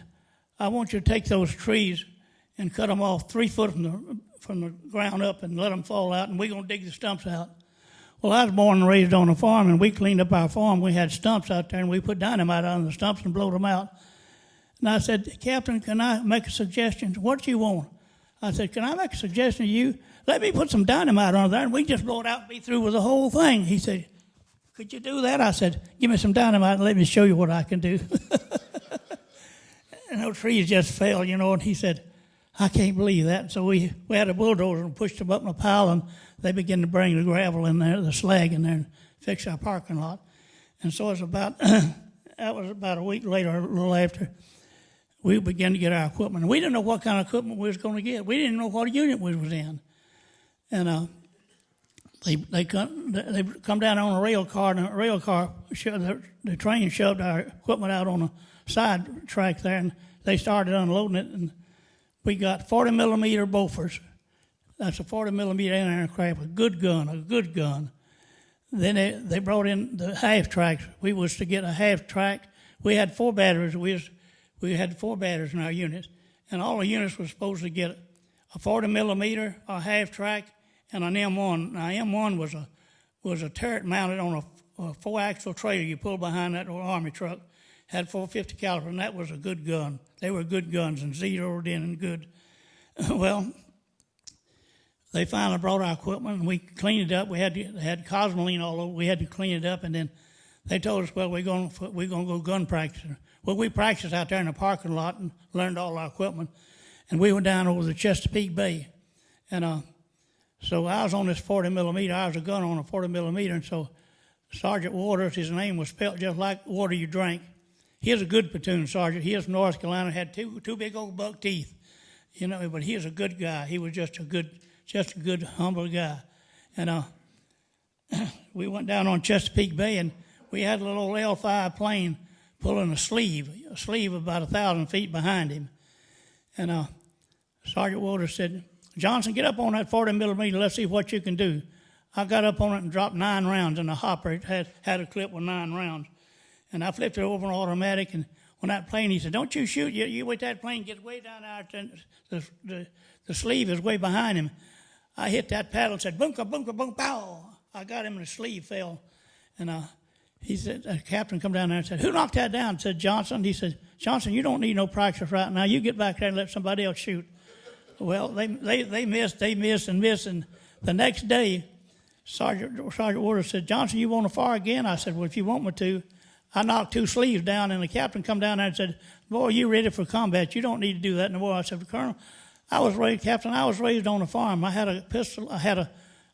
I want you to take those trees and cut them off 3 foot from the ground up and let them fall out, and we're going to dig the stumps out. Well, I was born and raised on a farm, and we cleaned up our farm. We had stumps out there, and we put dynamite on the stumps and blowed them out. And I said, Captain, can I make a suggestion? What do you want? I said, can I make a suggestion to you? Let me put some dynamite on there, and we just blow it out and be through with the whole thing. He said, could you do that? I said, give me some dynamite and let me show you what I can do. And those trees just fell, and he said, I can't believe that. So we had a bulldozer and pushed them up in a pile, and they began to bring the gravel in there, the slag in there, and fix our parking lot. And so it was about, that was about a week later, a little after, we began to get our equipment. And we didn't know what kind of equipment we was going to get. We didn't know what unit we was in. And they come down on a rail car, and the rail car, the train shoved our equipment out on a side track there, and they started unloading it, and we got 40-millimeter Bofors. That's a 40-millimeter aircraft, a good gun. Then they brought in the half tracks. We was to get a half track. We had 4 batteries. We had 4 batteries in our units, and all the units were supposed to get a 40-millimeter, a half track, and an M1. Now, M1 was a turret mounted on a 4-axle trailer you pull behind that old Army truck. Had 450 caliber, and that was a good gun. They were good guns and zeroed in and good. Well, they finally brought our equipment, and we cleaned it up. They had cosmoline all over. We had to clean it up, and then They told us, well, we're going to go gun practicing. Well, we practiced out there in the parking lot and learned all our equipment. And we went down over the Chesapeake Bay. And so I was on this 40 millimeter. I was a gunner on a 40 millimeter. And so Sergeant Waters, his name was spelled just like water you drank. He was a good platoon sergeant. He was from North Carolina, had two big old buck teeth, you know, but he was a good guy. He was just a good, humble guy. And we went down on Chesapeake Bay, and we had a little old L-5 plane pulling a sleeve about 1,000 feet behind him. And Sergeant Waters said, Johnson, get up on that 40 millimeter. Let's see what you can do. I got up on it and dropped 9 rounds in the hopper. It had a clip with 9 rounds. And I flipped it over an automatic, and on that plane, he said, don't you shoot. You wait that plane gets way down there. The sleeve is way behind him. I hit that paddle and said, bunka, bunka, bunka, pow. I got him, and the sleeve fell. And he said, the captain come down there and said, who knocked that down? I said, Johnson. He said, Johnson, you don't need no practice right now. You get back there and let somebody else shoot. Well, they missed, and missed. And the next day, Sergeant Waters said, Johnson, you want to fire again? I said, well, if you want me to. I knocked 2 sleeves down, and the captain come down there and said, boy, you ready for combat? You don't need to do that no more. I said, Colonel, I was raised on a farm. I had a pistol, I had a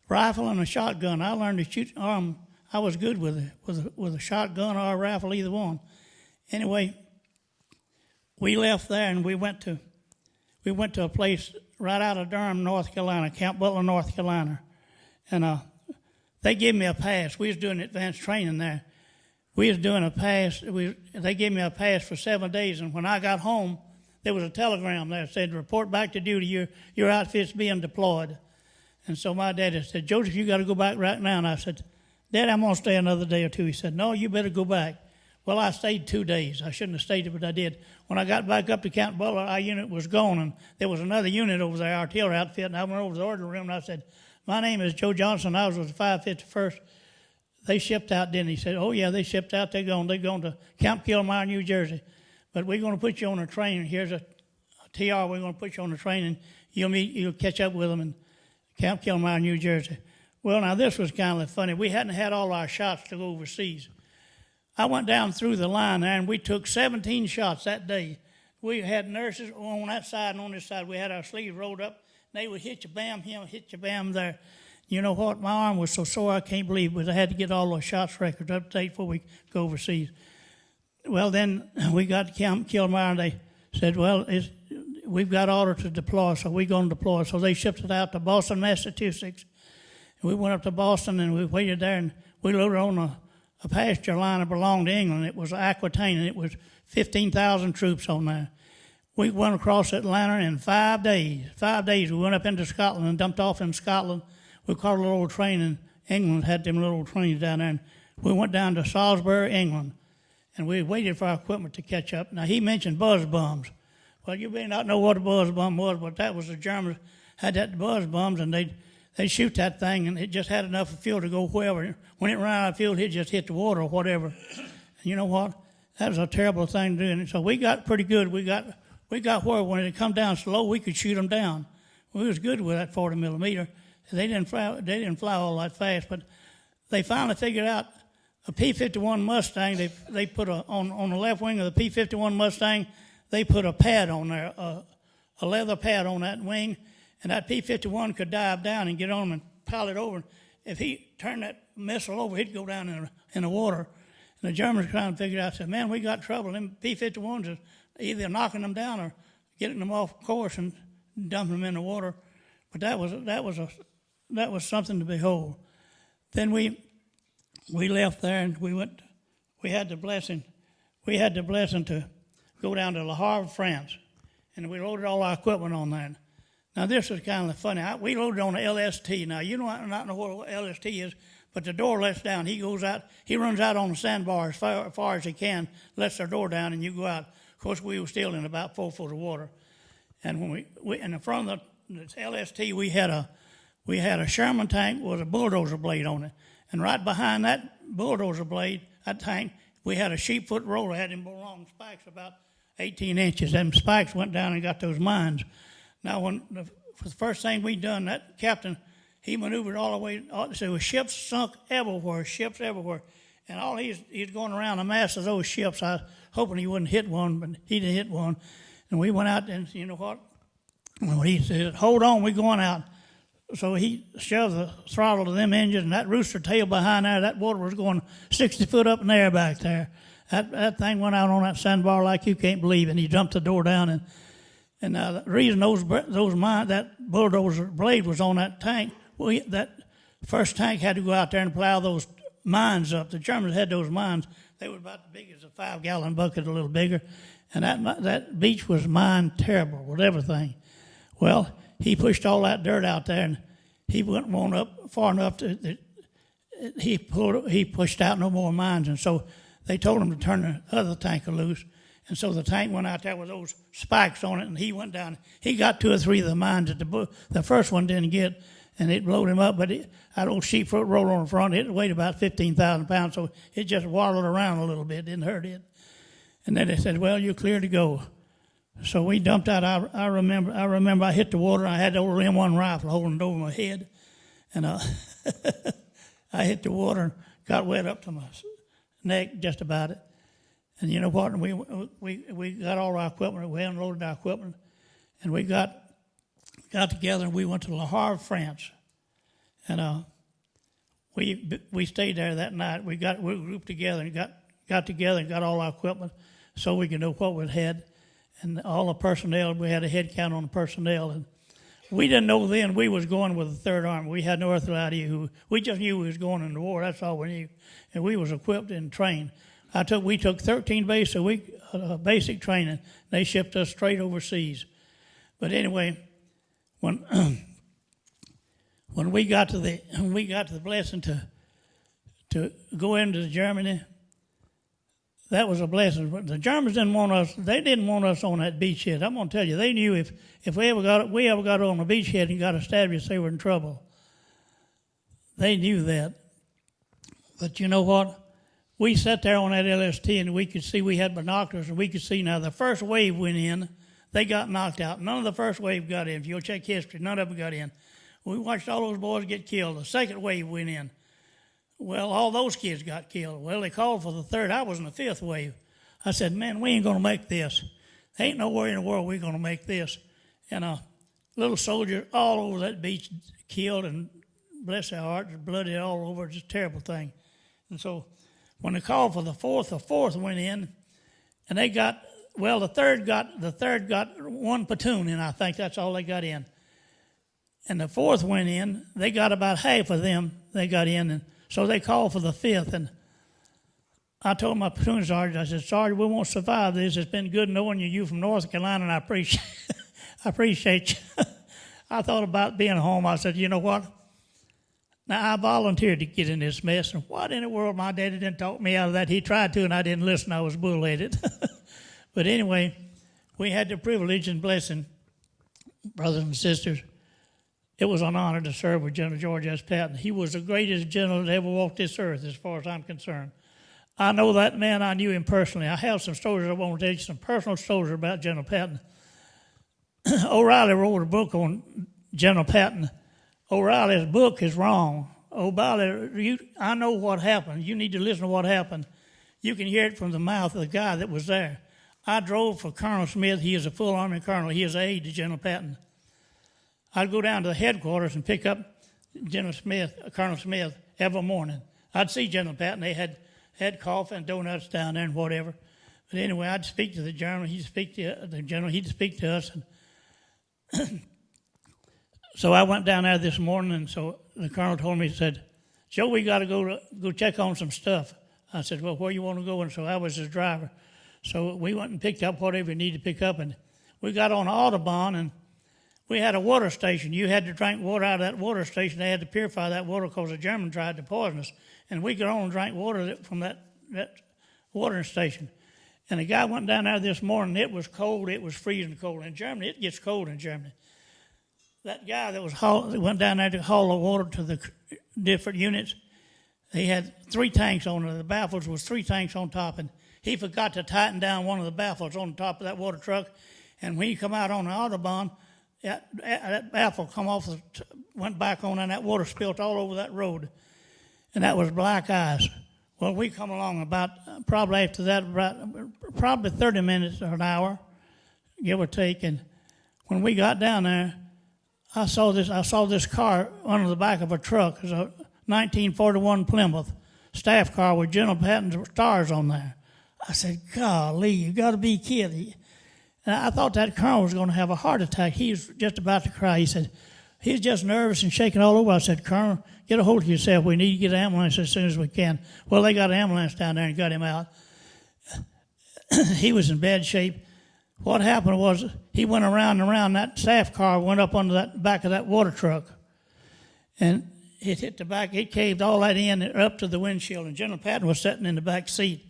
rifle and a shotgun. I learned to shoot arm. I was good with a shotgun or a rifle, either one. Anyway, we left there, and we went to a place right out of Durham, North Carolina, Camp Butler, North Carolina. And they gave me a pass. We was doing advanced training there. We was doing a pass. They gave me a pass for 7 days, and when I got home, there was a telegram there that said, report back to duty, your outfit's being deployed. And so my daddy said, Joseph, you got to go back right now. And I said, Dad, I'm going to stay another day or two. He said, no, you better go back. Well, I stayed 2 days. I shouldn't have stayed, but I did. When I got back up to Camp Butler, our unit was gone, and there was another unit over there, artillery outfit, and I went over to the orderly room, and I said, my name is Joe Johnson. I was with the 551st. They shipped out, didn't he? He said, oh, yeah, they shipped out. They're going to Camp Killmire, New Jersey. But we're going to put you on a train. Here's a TR. We're going to put you on a train, and you'll catch up with them in Camp Killmire, New Jersey. Well, now, this was kind of funny. We hadn't had all our shots to go overseas. I went down through the line there, and we took 17 shots that day. We had nurses on that side and on this side. We had our sleeves rolled up. They would hit you, bam, here, hit you, bam, there. You know what? My arm was so sore I can't believe it, but I had to get all those shots records up to date before we go overseas. Well, then we got to Camp Killmire, and they said, well, we've got order to deploy, so we're going to deploy. So they shipped it out to Boston, Massachusetts. And we went up to Boston, and we waited there, and we loaded on a passenger liner belonged to England. It was Aquitaine, and it was 15,000 troops on there. We went across that liner in 5 days. 5 days. We went up into Scotland and dumped off in Scotland. We caught a little old train in England, had them little trains down there, and we went down to Salisbury, England, and we waited for our equipment to catch up. Now, he mentioned buzz bombs. Well, you may not know what a buzz bomb was, but that was the Germans had that buzz bombs, and they'd shoot that thing, and it just had enough fuel to go wherever. When it ran out of fuel, it just hit the water or whatever. And you know what? That was a terrible thing to do. And so we got pretty good. We got where when it come down slow, we could shoot them down. We was good with that 40 millimeter. They didn't fly all that fast, but they finally figured out a P-51 Mustang. They put on the left wing of the P-51 Mustang, they put a pad on there, a leather pad on that wing, and that P-51 could dive down and get on them and pile it over. If he turned that missile over, he'd go down in the water. And the Germans trying to figure it out, said, man, we got trouble. Them P-51s are either knocking them down or getting them off course and dumping them in the water. But that was something to behold. Then we left there, and we had the blessing to go down to Le Havre, France, and we loaded all our equipment on there. Now, this is kind of funny. We loaded on the LST. Now, you don't not know what LST is, but the door lets down. He goes out. He runs out on the sandbar as far as he can, lets the door down, and you go out. Of course, we were still in about 4 foot of water. And when we in the front of the LST, we had a Sherman tank with a bulldozer blade on it. And right behind that bulldozer blade, that tank, we had a sheepfoot roller. Had them long spikes about 18 inches. Them spikes went down and got those mines. Now, for the first thing we done, that captain, he maneuvered all the way. So ships sunk everywhere, And all he's going around the mast of those ships. I was hoping he wouldn't hit one, but he did hit one. And we went out, and you know what? Well, he said, hold on, we're going out. So he shoved the throttle to them engines, and that rooster tail behind there, that water was going 60 foot up in the air back there. That thing went out on that sandbar like you can't believe, and he jumped the door down. And the reason that bulldozer blade was on that tank, that first tank had to go out there and plow those mines up. The Germans had those mines. They were about as big as a 5-gallon bucket, a little bigger. And that beach was mined terrible with everything. Well, he pushed all that dirt out there, and he went on up far enough he pushed out no more mines. And so they told him to turn the other tanker loose. And so the tank went out there with those spikes on it, and he went down. He got 2 or 3 of the mines that the first one didn't get, and it blowed him up. But that old sheepfoot roller on the front, it weighed about 15,000 pounds, so it just waddled around a little bit, didn't hurt it. And then they said, well, you're clear to go. So we dumped out. I remember I hit the water. I had the old M1 rifle holding it over my head, and I hit the water and got wet up to my neck, just about it. And you know what? We got all our equipment. We unloaded our equipment, and we got together and we went to Le Havre, France, and we stayed there that night. We grouped together and got together and got all our equipment so we could know what we had, and all the personnel. We had a head count on the personnel, and we didn't know then we was going with the Third Army. We had no earthly idea we just knew we was going in the war. That's all we knew, and we was equipped and trained. We took 13 days a week basic training. They shipped us straight overseas. But anyway, when we got to the blessing to go into Germany, that was a blessing. But the Germans didn't want us. They didn't want us on that beachhead. I'm going to tell you, they knew if we ever got on the beachhead and got established, they were in trouble. They knew that. But you know what? We sat there on that LST, and we could see, we had binoculars, and we could see now the first wave went in. They got knocked out. None of the first wave got in. If you'll check history, none of them got in. We watched all those boys get killed. The second wave went in. Well, all those kids got killed. Well, they called for the third. I was in the fifth wave. I said, man, we ain't going to make this. There ain't nowhere in the world we're going to make this. And little soldiers all over that beach killed, and bless their hearts, bloody all over. It's a terrible thing. And so when they called for the fourth went in, and the third got 1 platoon in. I think that's all they got in. And the fourth went in. They got about half of them. They got in, and so they called for the fifth. And I told my platoon sergeant, I said, Sergeant, we won't survive this. It's been good knowing you from North Carolina, and I appreciate you. I thought about being home. I said, you know what? Now, I volunteered to get in this mess, and what in the world, my daddy didn't talk me out of that. He tried to, and I didn't listen. I was bullheaded. But anyway, we had the privilege and blessing, brothers and sisters. It was an honor to serve with General George S. Patton. He was the greatest general that ever walked this earth, as far as I'm concerned. I know that man. I knew him personally. I have some stories I want to tell you, some personal stories about General Patton. O'Reilly wrote a book on General Patton. O'Reilly's book is wrong. O'Reilly, I know what happened. You need to listen to what happened. You can hear it from the mouth of the guy that was there. I drove for Colonel Smith. He is a full Army colonel. He is an aide to General Patton. I'd go down to the headquarters and pick up Colonel Smith, every morning. I'd see General Patton. They had coffee and donuts down there and whatever. But anyway, I'd speak to the general. He'd speak to the general. He'd speak to us. And so I went down there this morning, and so the colonel told me, he said, Joe, we got to go check on some stuff. I said, well, where you want to go? And so I was his driver. So we went and picked up whatever we needed to pick up, and we got on the Autobahn, and we had a water station. You had to drink water out of that water station. They had to purify that water because the German tried to poison us, and we could only drink water from that watering station. And the guy went down there this morning. It was cold. It was freezing cold. In Germany, it gets cold in Germany. That guy that went down there to haul the water to the different units, he had 3 tanks on it. The baffles was 3 tanks on top, and he forgot to tighten down one of the baffles on the top of that water truck. And when he come out on the Autobahn, that baffle come off, went back on, and that water spilt all over that road. And that was black ice. Well, we come along about, probably after that, probably 30 minutes or an hour, give or take. And when we got down there, I saw this car under the back of a truck. It was a 1941 Plymouth staff car with General Patton's stars on there. I said, golly, you got to be kidding. And I thought that colonel was going to have a heart attack. He was just about to cry. He said, he's just nervous and shaking all over. I said, Colonel, get a hold of yourself. We need to get an ambulance as soon as we can. Well, they got an ambulance down there and got him out. He was in bad shape. What happened was he went around and around. That staff car went up under that back of that water truck. And it hit the back. It caved all that in up to the windshield. And General Patton was sitting in the back seat.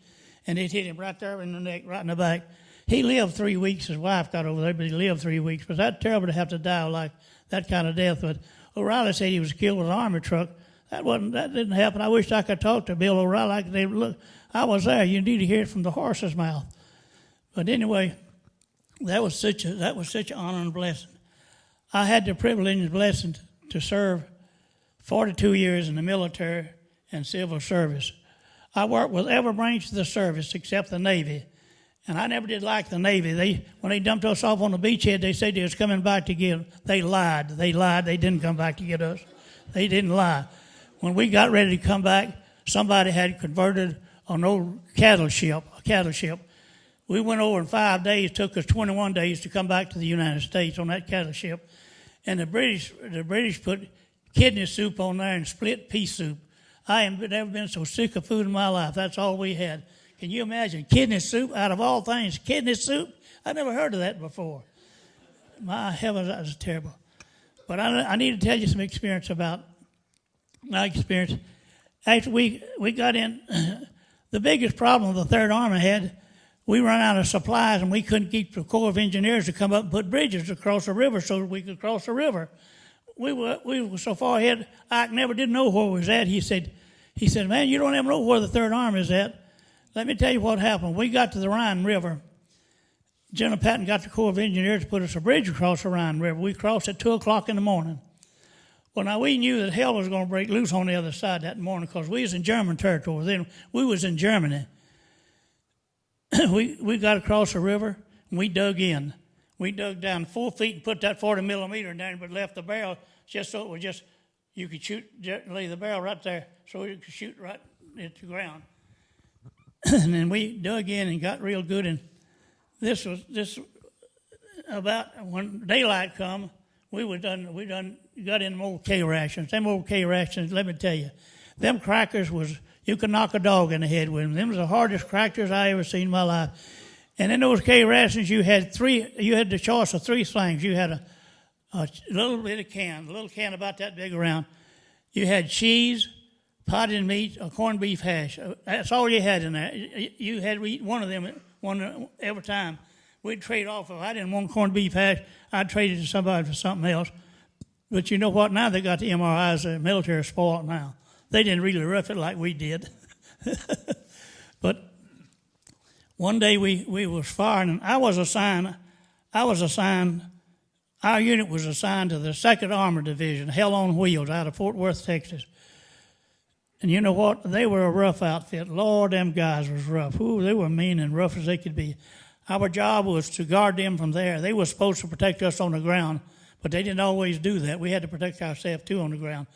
And it hit him right there in the neck, right in the back. He lived 3 weeks. His wife got over there, but he lived 3 weeks. But that's terrible to have to die like that kind of death. But O'Reilly said he was killed with an army truck. That didn't happen. I wish I could talk to Bill O'Reilly. Look, I was there. You need to hear it from the horse's mouth. But anyway, that was such an honor and blessing. I had the privilege and blessing to serve 42 years in the military and civil service. I worked with every branch of the service except the Navy. And I never did like the Navy. When they dumped us off on the beachhead, they said they was coming back to get us. They lied. They didn't come back to get us. They didn't lie. When we got ready to come back, somebody had converted an old cattle ship. We went over in 5 days. Took us 21 days to come back to the United States on that cattle ship. And the British put kidney soup on there and split pea soup. I have never been so sick of food in my life. That's all we had. Can you imagine kidney soup out of all things? Kidney soup? I never heard of that before. My heavens, that was terrible. But I need to tell you some experience about my experience. After we got in, the biggest problem the Third Army had, we ran out of supplies and we couldn't keep the Corps of Engineers to come up and put bridges across the river so that we could cross the river. We were so far ahead, Ike never did know where we was at. He said, man, you don't ever know where the Third Army is at. Let me tell you what happened. We got to the Rhine River. General Patton got the Corps of Engineers to put us a bridge across the Rhine River. We crossed at 2 o'clock in the morning. Well, now we knew that hell was going to break loose on the other side that morning because we was in German territory. Then we was in Germany. we got across the river and we dug in. We dug down 4 feet and put that 40 millimeter down, but left the barrel just so it was just, you could lay the barrel right there so you could shoot right at the ground. And then we dug in and got real good. And this about when daylight come, we got in them old K rations. Them old K rations, let me tell you, them crackers you could knock a dog in the head with them. Them was the hardest crackers I ever seen in my life. And in those K rations, you had the choice of 3 things. You had a little can about that big around. You had cheese, potted meat, or corned beef hash. That's all you had in there. You had to eat one of them every time. We'd trade off. If I didn't want corned beef hash, I'd trade it to somebody for something else. But you know what? Now they got the MRIs. The military is spoiled now. They didn't really rough it like we did. But one day we was firing, and our unit was assigned to the 2nd Armored Division, Hell on Wheels, out of Fort Worth, Texas. And you know what? They were a rough outfit. Lord, them guys was rough. Ooh, they were mean and rough as they could be. Our job was to guard them from there. They were supposed to protect us on the ground, but they didn't always do that. We had to protect ourselves, too, on the ground.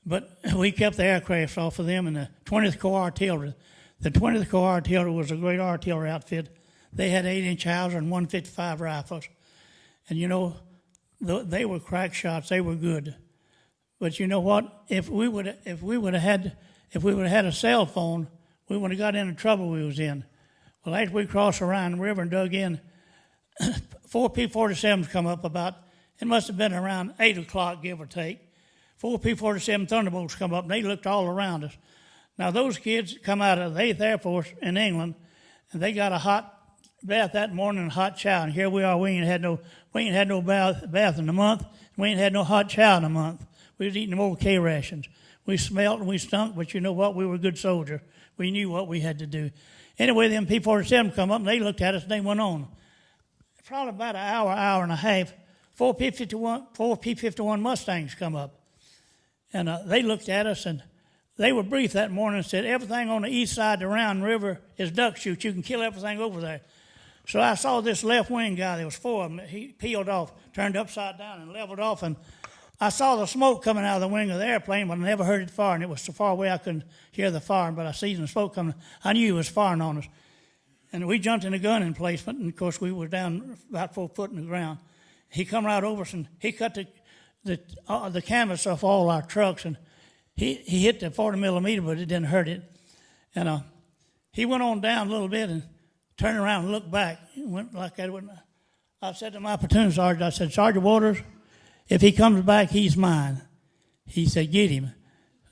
But we kept the aircraft off of them and the 20th Corps Artillery. The 20th Corps Artillery was a great artillery outfit. They had 8-inch Hauser and 155 rifles. And, you know, they were crack shots. They were good. But you know what? If we would have had a cell phone, we would have got into trouble we was in. Well, after we crossed the Rhine River and dug in, 4 P-47s come up about, it must have been around 8 o'clock, give or take. 4 P-47 Thunderbolts come up, and they looked all around us. Now, those kids come out of the 8th Air Force in England, and they got a hot bath that morning and a hot shower. And here we are, we ain't had no bath in a month. We ain't had no hot shower in a month. We was eating them old K rations. We smelled and we stunk, but you know what? We were good soldiers. We knew what we had to do. Anyway, them P-47 come up, and they looked at us, and they went on. Probably about an hour and a half, 4 P-51 Mustangs come up. And they looked at us, and they were briefed that morning and said everything on the east side of the Round River is duck shoot. You can kill everything over there. So I saw this left wing guy. There was 4 of them. He peeled off, turned upside down, and leveled off. And I saw the smoke coming out of the wing of the airplane, but I never heard it firing. It was so far away I couldn't hear the firing, but I seen the smoke coming. I knew it was firing on us. And we jumped in the gun emplacement, and of course we were down about 4 foot in the ground. He come right over us, and he cut the canvas off all our trucks, and he hit the 40 millimeter, but it didn't hurt it. And he went on down a little bit and turned around and looked back. He went like that. I said to my platoon sergeant, I said, Sergeant Waters, if he comes back, he's mine. He said, get him.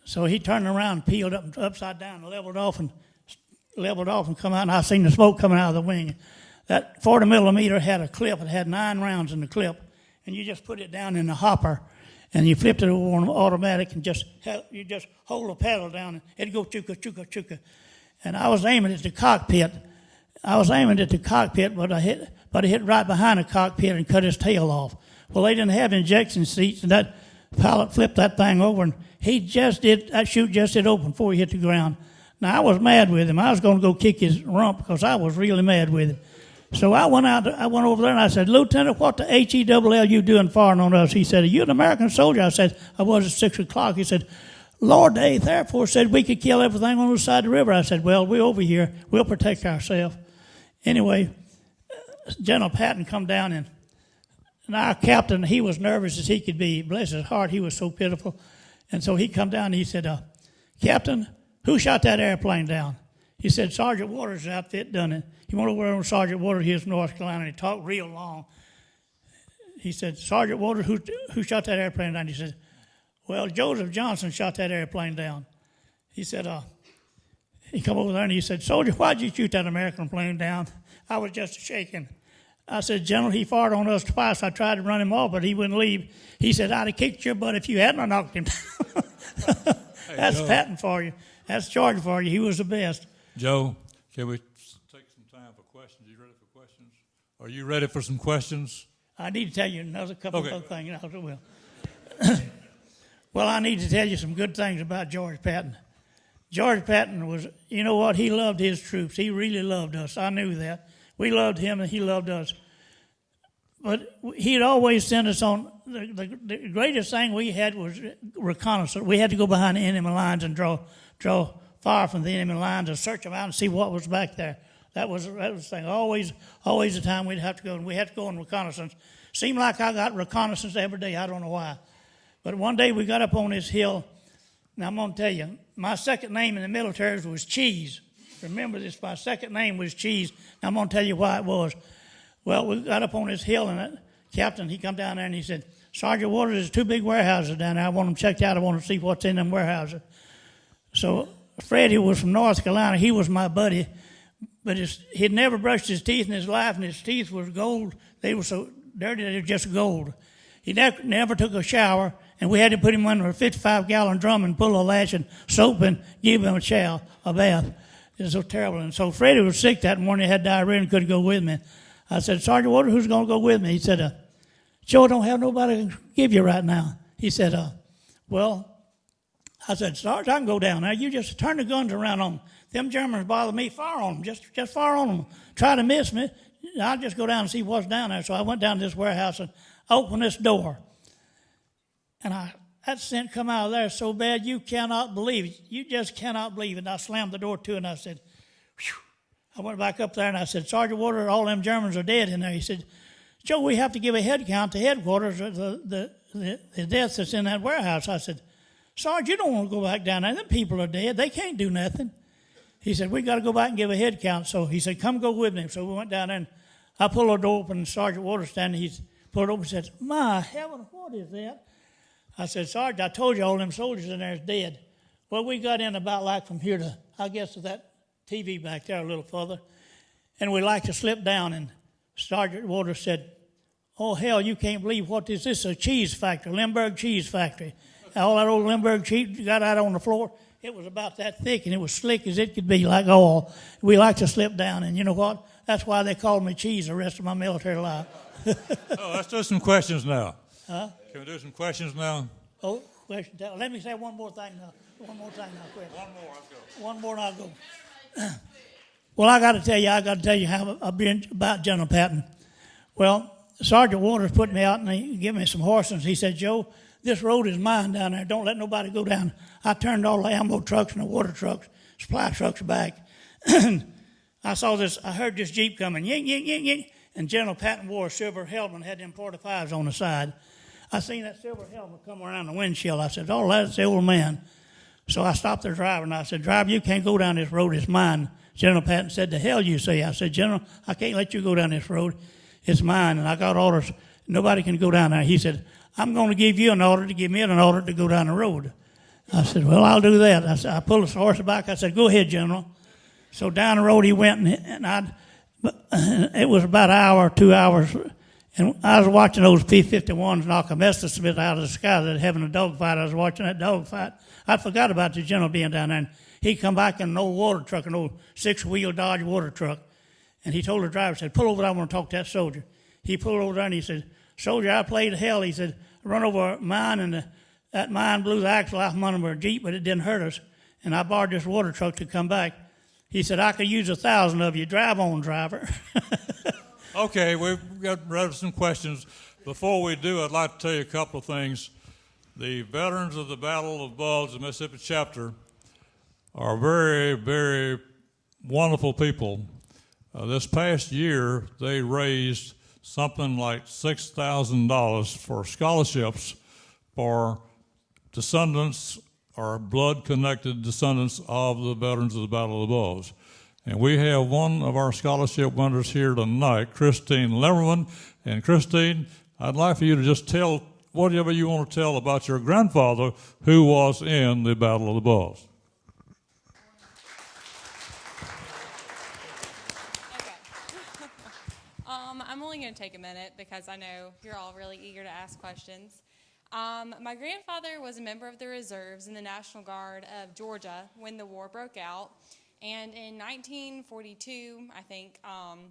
So he turned around, peeled up upside down, and leveled off and come out, and I seen the smoke coming out of the wing. That 40 millimeter had a clip. It had 9 rounds in the clip, and you just put it down in the hopper, and you flipped it over on automatic, and you just hold the pedal down, and it'd go chuka, chuka, chuka. And I was aiming at the cockpit. But I hit right behind the cockpit and cut his tail off. Well, they didn't have injection seats, and that pilot flipped that thing over, and that chute just did open before he hit the ground. Now, I was mad with him. I was going to go kick his rump because I was really mad with him. So I went over there and I said, Lieutenant, what the HELL you doing firing on us? He said, are you an American soldier? I said, I was at 6 o'clock. He said, Lord, the 8th Air Force said we could kill everything on the side of the river. I said, well, we're over here. We'll protect ourselves. Anyway, General Patton come down, and our captain, he was nervous as he could be. Bless his heart, he was so pitiful. And so he come down and he said, Captain, who shot that airplane down? He said, Sergeant Waters' outfit done it. He went over to Sergeant Waters, he was from North Carolina, and he talked real long. He said, Sergeant Waters, who shot that airplane down? He said, well, Joseph Johnson shot that airplane down. He said, he come over there and he said, Soldier, why'd you shoot that American plane down? I was just shaking. I said, General, he fired on us twice. I tried to run him off, but he wouldn't leave. He said, I'd have kicked your butt if you hadn't knocked him down. That's Joe. Patton for you. That's George for you. He was the best. Joe, can we take some time for questions? You ready for questions? Are you ready for some questions? I need to tell you another couple Okay. of things. I will. Well, I need to tell you some good things about George Patton. George Patton was, you know what, he loved his troops. He really loved us. I knew that. We loved him and he loved us. But he'd always send us on, the greatest thing we had was reconnaissance. We had to go behind the enemy lines and draw fire from the enemy lines and search them out and see what was back there. That was the thing. Always the time we'd have to go, and we had to go on reconnaissance. Seemed like I got reconnaissance every day. I don't know why. But one day we got up on this hill. Now I'm going to tell you, my second name in the military was Cheese. Remember this, my second name was Cheese. Now I'm going to tell you why it was. Well, we got up on this hill, and that captain, he come down there and he said, Sergeant Waters, there's 2 big warehouses down there. I want them checked out. I want to see what's in them warehouses. So Freddie was from North Carolina. He was my buddy. But he'd never brushed his teeth in his life, and his teeth was gold. They were so dirty, they were just gold. He never took a shower, and we had to put him under a 55-gallon drum and pull a lash and soap and give him a bath. It was so terrible. And so Freddie was sick that morning. He had diarrhea and couldn't go with me. I said, Sergeant Waters, who's going to go with me? He said, Joe, I don't have nobody to give you right now. He said, well, I said, Sarge, I can go down there. You just turn the guns around on them. Them Germans bother me. Fire on them. Just fire on them. Try to miss me. I'll just go down and see what's down there. So I went down to this warehouse and opened this door. And that scent come out of there so bad you cannot believe it. You just cannot believe it. And I slammed the door to and I said, whew. I went back up there and I said, Sergeant Waters, all them Germans are dead in there. He said, Joe, we have to give a head count to headquarters of the deaths that's in that warehouse. I said, Sarge, you don't want to go back down there. Them people are dead. They can't do nothing. He said, we got to go back and give a head count. So he said, come go with me. So we went down there and I pulled the door open and Sergeant Waters standing. He pulled it open and said, my heaven, what is that? I said, Sarge, I told you all them soldiers in there is dead. Well, we got in about like from here to, I guess, to that TV back there a little further. And we like to slip down. And Sergeant Waters said, oh, hell, you can't believe what this is. This is a cheese factory, Limburg cheese factory. All that old Limburg cheese got out on the floor. It was about that thick, and it was slick as it could be, like oil. We like to slip down, and you know what? That's why they called me Cheese the rest of my military life. Let's do some questions now. Huh? Can we do some questions now? Oh, question. Let me say one more thing now. One more time, I'll quit. One more, let's go. One more and I'll go. Well, I got to tell you how I've been about General Patton. Well, Sergeant Waters put me out and he gave me some horses. He said, Joe, this road is mine down there. Don't let nobody go down. I turned all the ammo trucks and the water trucks, supply trucks back. I heard this Jeep coming, ying, ying, ying, ying. And General Patton wore a silver helmet and had them 45s on the side. I seen that silver helmet come around the windshield. I said, oh, that's the old man. So I stopped the driver and I said, driver, you can't go down this road. It's mine. General Patton said, the hell you say? I said, General, I can't let you go down this road. It's mine. And I got orders. Nobody can go down there. He said, I'm going to give you an order to give me an order to go down the road. I said, well, I'll do that. I pulled his horse back. I said, go ahead, General. So down the road he went, and it was about an hour, 2 hours, and I was watching those P-51s knock a Messerschmitt out of the sky. They're having a dogfight. I was watching that dogfight. I forgot about the General being down there, and he come back in an old water truck, an old six-wheel Dodge water truck, and he told the driver, said, pull over there, I want to talk to that soldier. He pulled over there, and he said, soldier, I played hell. He said, I run over a mine, and that mine blew the axle off under a Jeep, but it didn't hurt us, and I borrowed this water truck to come back. He said, I could use 1,000 of you. Drive on, driver. Okay, we've got ready for some questions. Before we do, I'd like to tell you a couple of things. The veterans of the Battle of the Bulge, the Mississippi chapter, are very, very wonderful people. This past year, they raised something like $6,000 for scholarships for descendants or blood-connected descendants of the veterans of the Battle of the Bulge. And we have one of our scholarship winners here tonight, Christine Lemmerman. And Christine, I'd like for you to just tell whatever you want to tell about your grandfather who was in the Battle of the Bulge. Okay. I'm only going to take a minute because I know you're all really eager to ask questions. My grandfather was a member of the reserves in the National Guard of Georgia when the war broke out. And in 1942, I think,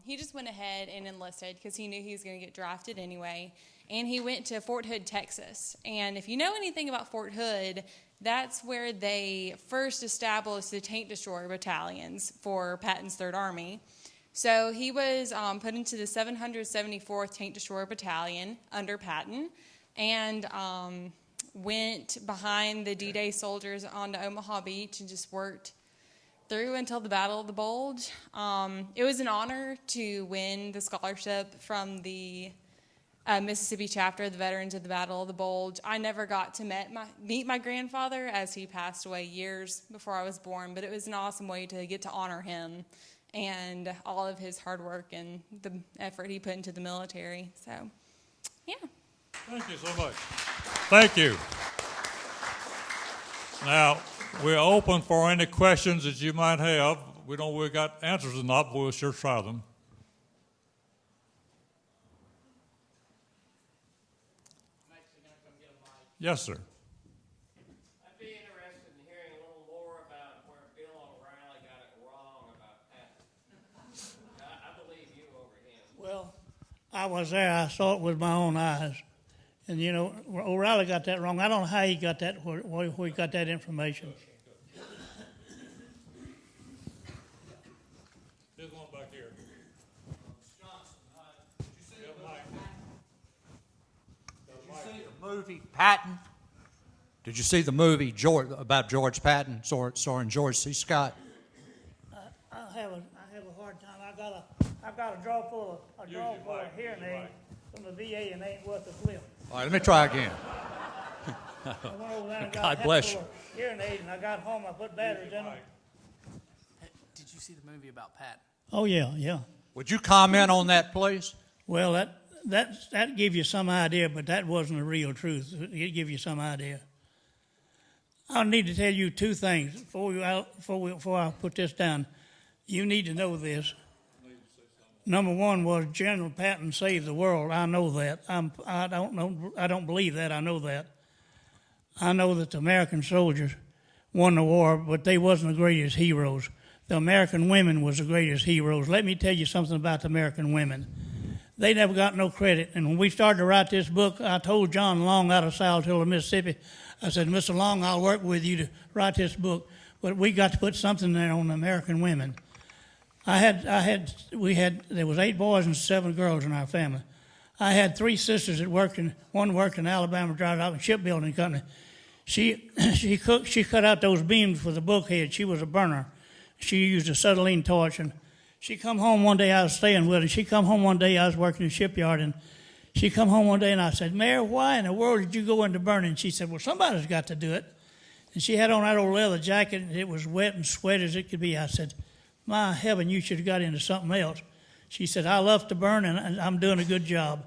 he just went ahead and enlisted because he knew he was going to get drafted anyway. And he went to Fort Hood, Texas. And if you know anything about Fort Hood, that's where they first established the tank destroyer battalions for Patton's Third Army. So he was put into the 774th Tank Destroyer Battalion under Patton and went behind the D-Day soldiers onto Omaha Beach and just worked through until the Battle of the Bulge. It was an honor to win the scholarship from the Mississippi chapter of the Veterans of the Battle of the Bulge. I never got to meet my grandfather as he passed away years before I was born, but it was an awesome way to get to honor him and all of his hard work and the effort he put into the military. So, yeah. Thank you so much. Thank you. Now, we're open for any questions that you might have. We don't know if we got answers or not, but we'll sure try them. Yes, sir. I'd be interested in hearing a little more about where Bill O'Reilly got it wrong about Patton. I believe you over him. Well, I was there. I saw it with my own eyes. And, you know, O'Reilly got that wrong. I don't know how he got that, where he got that information. There's one back here. Did you see the movie Patton? Did you see the movie about George Patton, starring George C. Scott? I have a hard time. I've got a drawer full of hearing aids from the VA, and they ain't worth a flip. All right, let me try again. I went over there and got God a bless full of hearing aids, and I got home. I put batteries in them. Did you see the movie about Pat? Oh yeah. Would you comment on that, please? Well, that give you some idea, but that wasn't the real truth. It give you some idea. I need to tell you two things before I put this down. You need to know this. Number one was General Patton saved the world. I know that. I don't believe that. I know that. I know that the American soldiers won the war, but they wasn't the greatest heroes. The American women was the greatest heroes. Let me tell you something about the American women. They never got no credit. And when we started to write this book, I told John Long out of South Hill, Mississippi, I said, Mr. Long, I'll work with you to write this book, but we got to put something there on American women. There was 8 boys and 7 girls in our family. I had 3 sisters that one worked in Alabama Dry Dock and Shipbuilding Company. She cut out those beams for the bulkhead. She was a burner. She used a acetylene torch, and she come home one day. I was staying with her. She come home one day. I was working in the shipyard, and she come home one day, and I said, Mary, why in the world did you go into burning? She said, well, somebody's got to do it. And she had on that old leather jacket, and it was wet and sweaty as it could be. I said, my heaven, you should have got into something else. She said, I love to burn, and I'm doing a good job.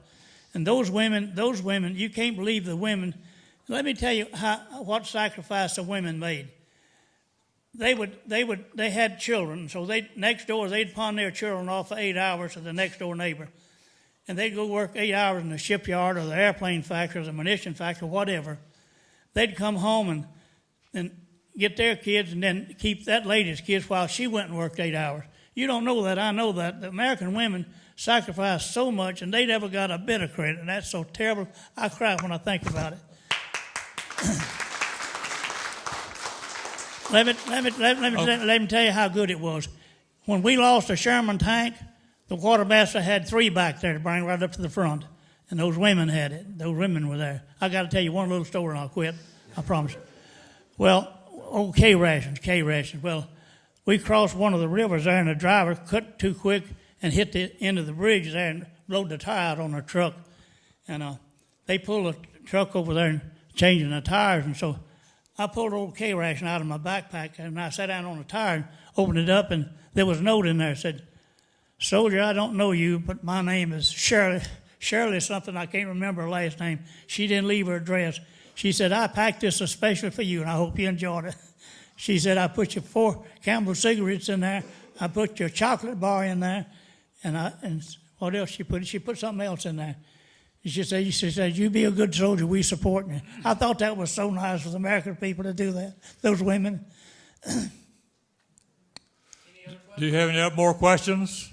And those women, you can't believe the women. Let me tell you what sacrifice the women made. They had children, so next door they'd pawn their children off for 8 hours to the next door neighbor. And they'd go work 8 hours in the shipyard or the airplane factory or the munition factory, whatever. They'd come home and get their kids and then keep that lady's kids while she went and worked 8 hours. You don't know that. I know that. The American women sacrificed so much, and they never got a bit of credit, and that's so terrible. I cry when I think about it. Let me tell you how good it was. When we lost the Sherman tank, the quartermaster had 3 back there to bring right up to the front, and those women had it. Those women were there. I got to tell you one little story, and I'll quit. I promise. Well, K rations. Well, we crossed one of the rivers there, and the driver cut too quick and hit the end of the bridge there and blowed the tire out on the truck. And they pulled the truck over there and changing the tires, and so I pulled an old K ration out of my backpack, and I sat down on the tire and opened it up, and there was a note in there that said, Soldier, I don't know you, but my name is Shirley. Shirley something, I can't remember her last name. She didn't leave her address. She said, I packed this especially for you, and I hope you enjoyed it. She said, I put your 4 Campbell cigarettes in there. I put your chocolate bar in there. And what else she put? She put something else in there. She said, you be a good soldier, we support you. I thought that was so nice for the American people to do that, those women. Do you have any more questions?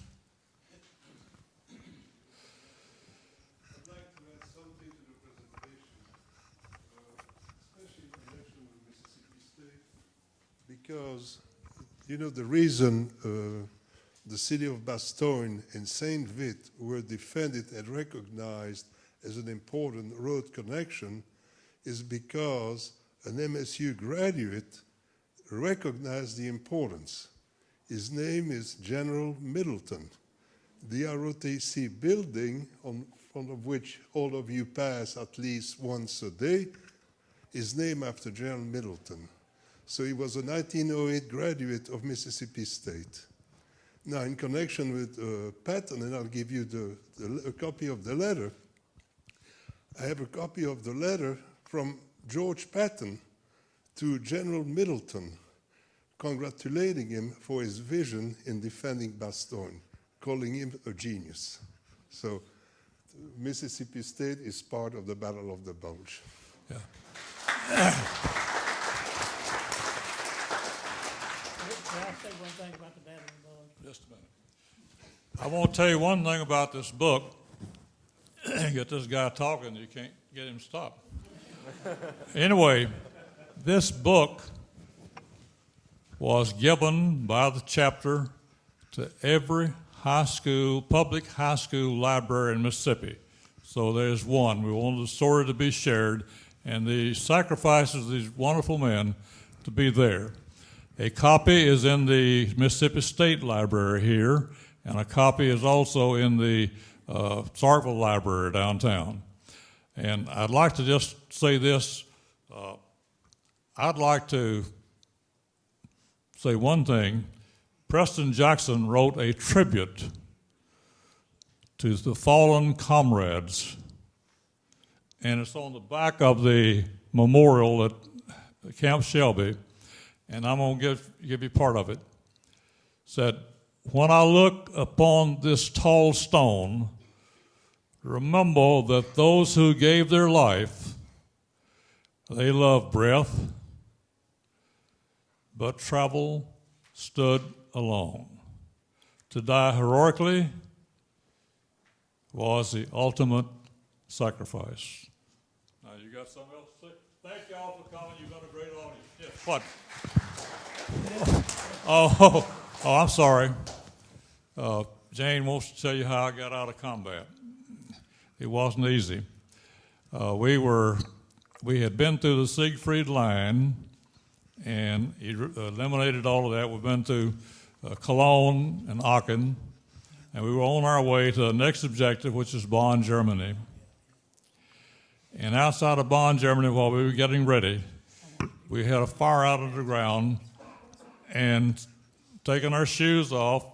I'd like to add something to the presentation, especially in connection with Mississippi State, because, the reason the city of Bastogne and St. Vith were defended and recognized as an important road connection is because an MSU graduate recognized the importance. His name is General Middleton. The ROTC building, on front of which all of you pass at least once a day, is named after General Middleton. So he was a 1908 graduate of Mississippi State. Now, in connection with Patton, and I'll give you a copy of the letter, I have a copy of the letter from George Patton to General Middleton, congratulating him for his vision in defending Bastogne, calling him a genius. So Mississippi State is part of the Battle of the Bulge. Yeah. I'll say one thing about the Battle of the Bulge. Just a minute. I want to tell you one thing about this book. Get this guy talking, you can't get him to stop. Anyway, this book was given by the chapter to every public high school library in Mississippi. So there's one. We wanted the story to be shared and the sacrifices of these wonderful men to be there. A copy is in the Mississippi State Library here, and a copy is also in the Sarkville Library downtown. And I'd like to just say this. I'd like to say one thing. Preston Jackson wrote a tribute to the fallen comrades, and it's on the back of the memorial at Camp Shelby, and I'm going to give you part of it. Said, when I look upon this tall stone, remember that those who gave their life, they loved breath, but travel stood alone. To die heroically was the ultimate sacrifice. Now, you got something else to say? Thank y'all for coming. You've been a great audience. Yes. What? Oh, I'm sorry. Jane wants to tell you how I got out of combat. It wasn't easy. We had been through the Siegfried Line and eliminated all of that. We've been to Cologne and Aachen, and we were on our way to the next objective, which is Bonn, Germany. And outside of Bonn, Germany, while we were getting ready, we had a fire out of the ground and taken our shoes off.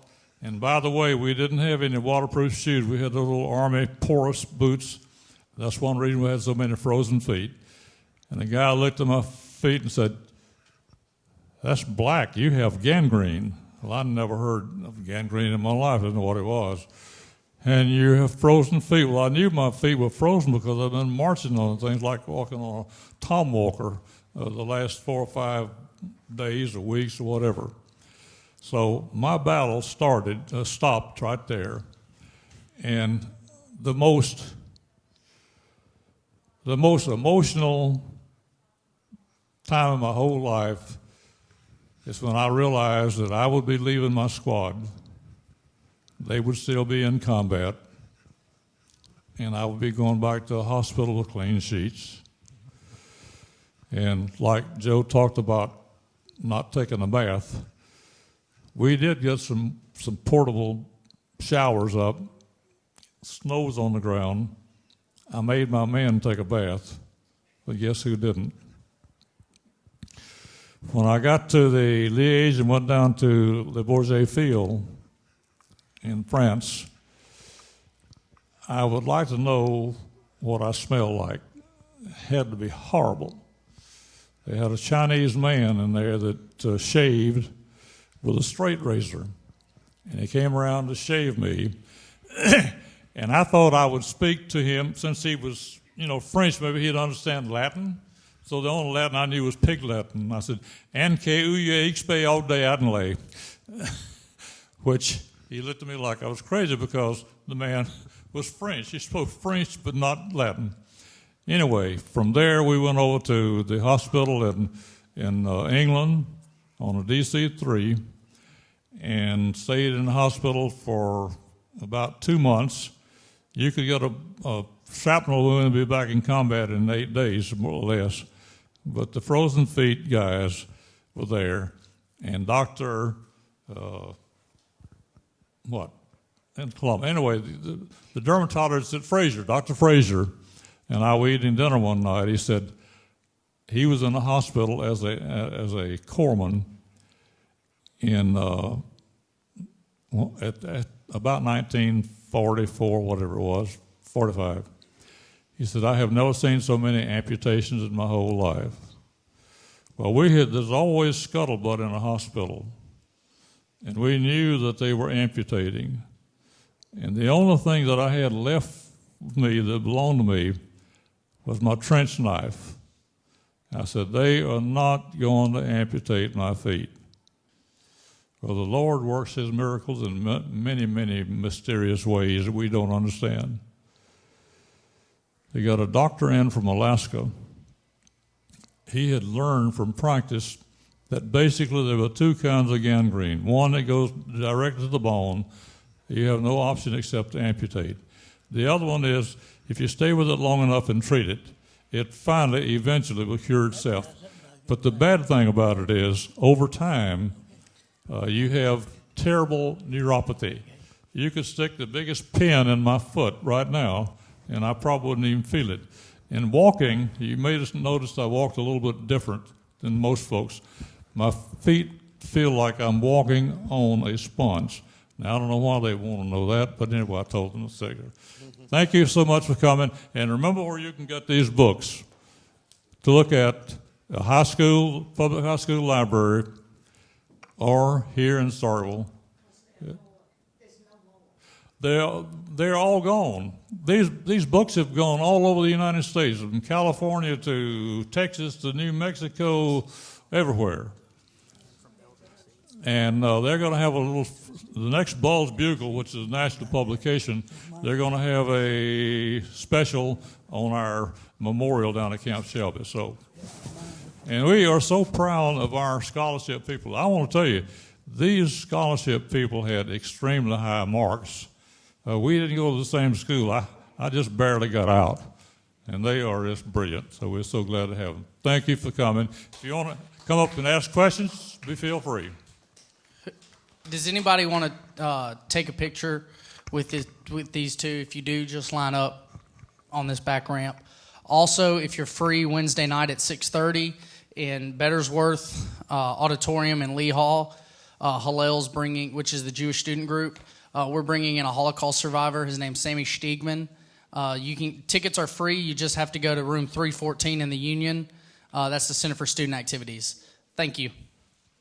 And by the way, we didn't have any waterproof shoes. We had the little Army porous boots. That's one reason we had so many frozen feet. And the guy looked at my feet and said, "That's black. You have gangrene." Well, I'd never heard of gangrene in my life. I didn't know what it was. "And you have frozen feet." Well, I knew my feet were frozen because I've been marching on things like walking on a tom walker the last 4 or 5 days or weeks or whatever. So my battle stopped right there. And the most emotional time of my whole life is when I realized that I would be leaving my squad. They would still be in combat, and I would be going back to a hospital with clean sheets. And like Joe talked about not taking a bath, we did get some portable showers up. Snow was on the ground. I made my men take a bath, but guess who didn't? When I got to the Liège and went down to Le Bourget Field in France, I would like to know what I smelled like. It had to be horrible. They had a Chinese man in there that shaved with a straight razor, and he came around to shave me. And I thought I would speak to him since he was, French. Maybe he'd understand Latin. So the only Latin I knew was Pig Latin. I said, "En que uye xpe all day adnlay," which he looked at me like I was crazy because the man was French. He spoke French but not Latin. Anyway, from there we went over to the hospital in England on a DC-3 and stayed in the hospital for about 2 months. You could get a shrapnel wound and be back in combat in 8 days, more or less. But the frozen feet guys were there, and Dr. In Columbia. Anyway, the dermatologist at Fraser, Dr. Fraser, and I were eating dinner one night. He said he was in the hospital as a corpsman in at about 1944, whatever it was, 45. He said, "I have never seen so many amputations in my whole life." Well, there's always scuttlebutt in a hospital, and we knew that they were amputating. And the only thing that I had left with me that belonged to me was my trench knife. I said, "They are not going to amputate my feet." Well, the Lord works his miracles in many, many mysterious ways that we don't understand. They got a doctor in from Alaska. He had learned from practice that basically there were 2 kinds of gangrene. One that goes direct to the bone. You have no option except to amputate. The other one is, if you stay with it long enough and treat it, it finally, eventually will cure itself. But the bad thing about it is, over time, you have terrible neuropathy. You could stick the biggest pin in my foot right now, and I probably wouldn't even feel it. In walking, you may have noticed I walked a little bit different than most folks. My feet feel like I'm walking on a sponge. Now, I don't know why they want to know that, but anyway, I told them the secret. Thank you so much for coming, and remember where you can get these books. To look at a public high school library, or here in Starkville. They're all gone. These books have gone all over the United States, from California to Texas to New Mexico, everywhere. And they're going to have the next Ball's Bugle, which is a national publication, they're going to have a special on our memorial down at Camp Shelby. So, and we are so proud of our scholarship people. I want to tell you, these scholarship people had extremely high marks. We didn't go to the same school. I just barely got out, and they are just brilliant. So we're so glad to have them. Thank you for coming. If you want to come up and ask questions, feel free. Does anybody want to take a picture with these two? If you do, just line up on this back ramp. Also, if you're free Wednesday night at 6:30 in Bettersworth Auditorium in Lee Hall, Hillel's bringing, which is the Jewish student group, we're bringing in a Holocaust survivor. His name's Sammy Stiegman. Tickets are free. You just have to go to room 314 in the Union. That's the Center for Student Activities. Thank you.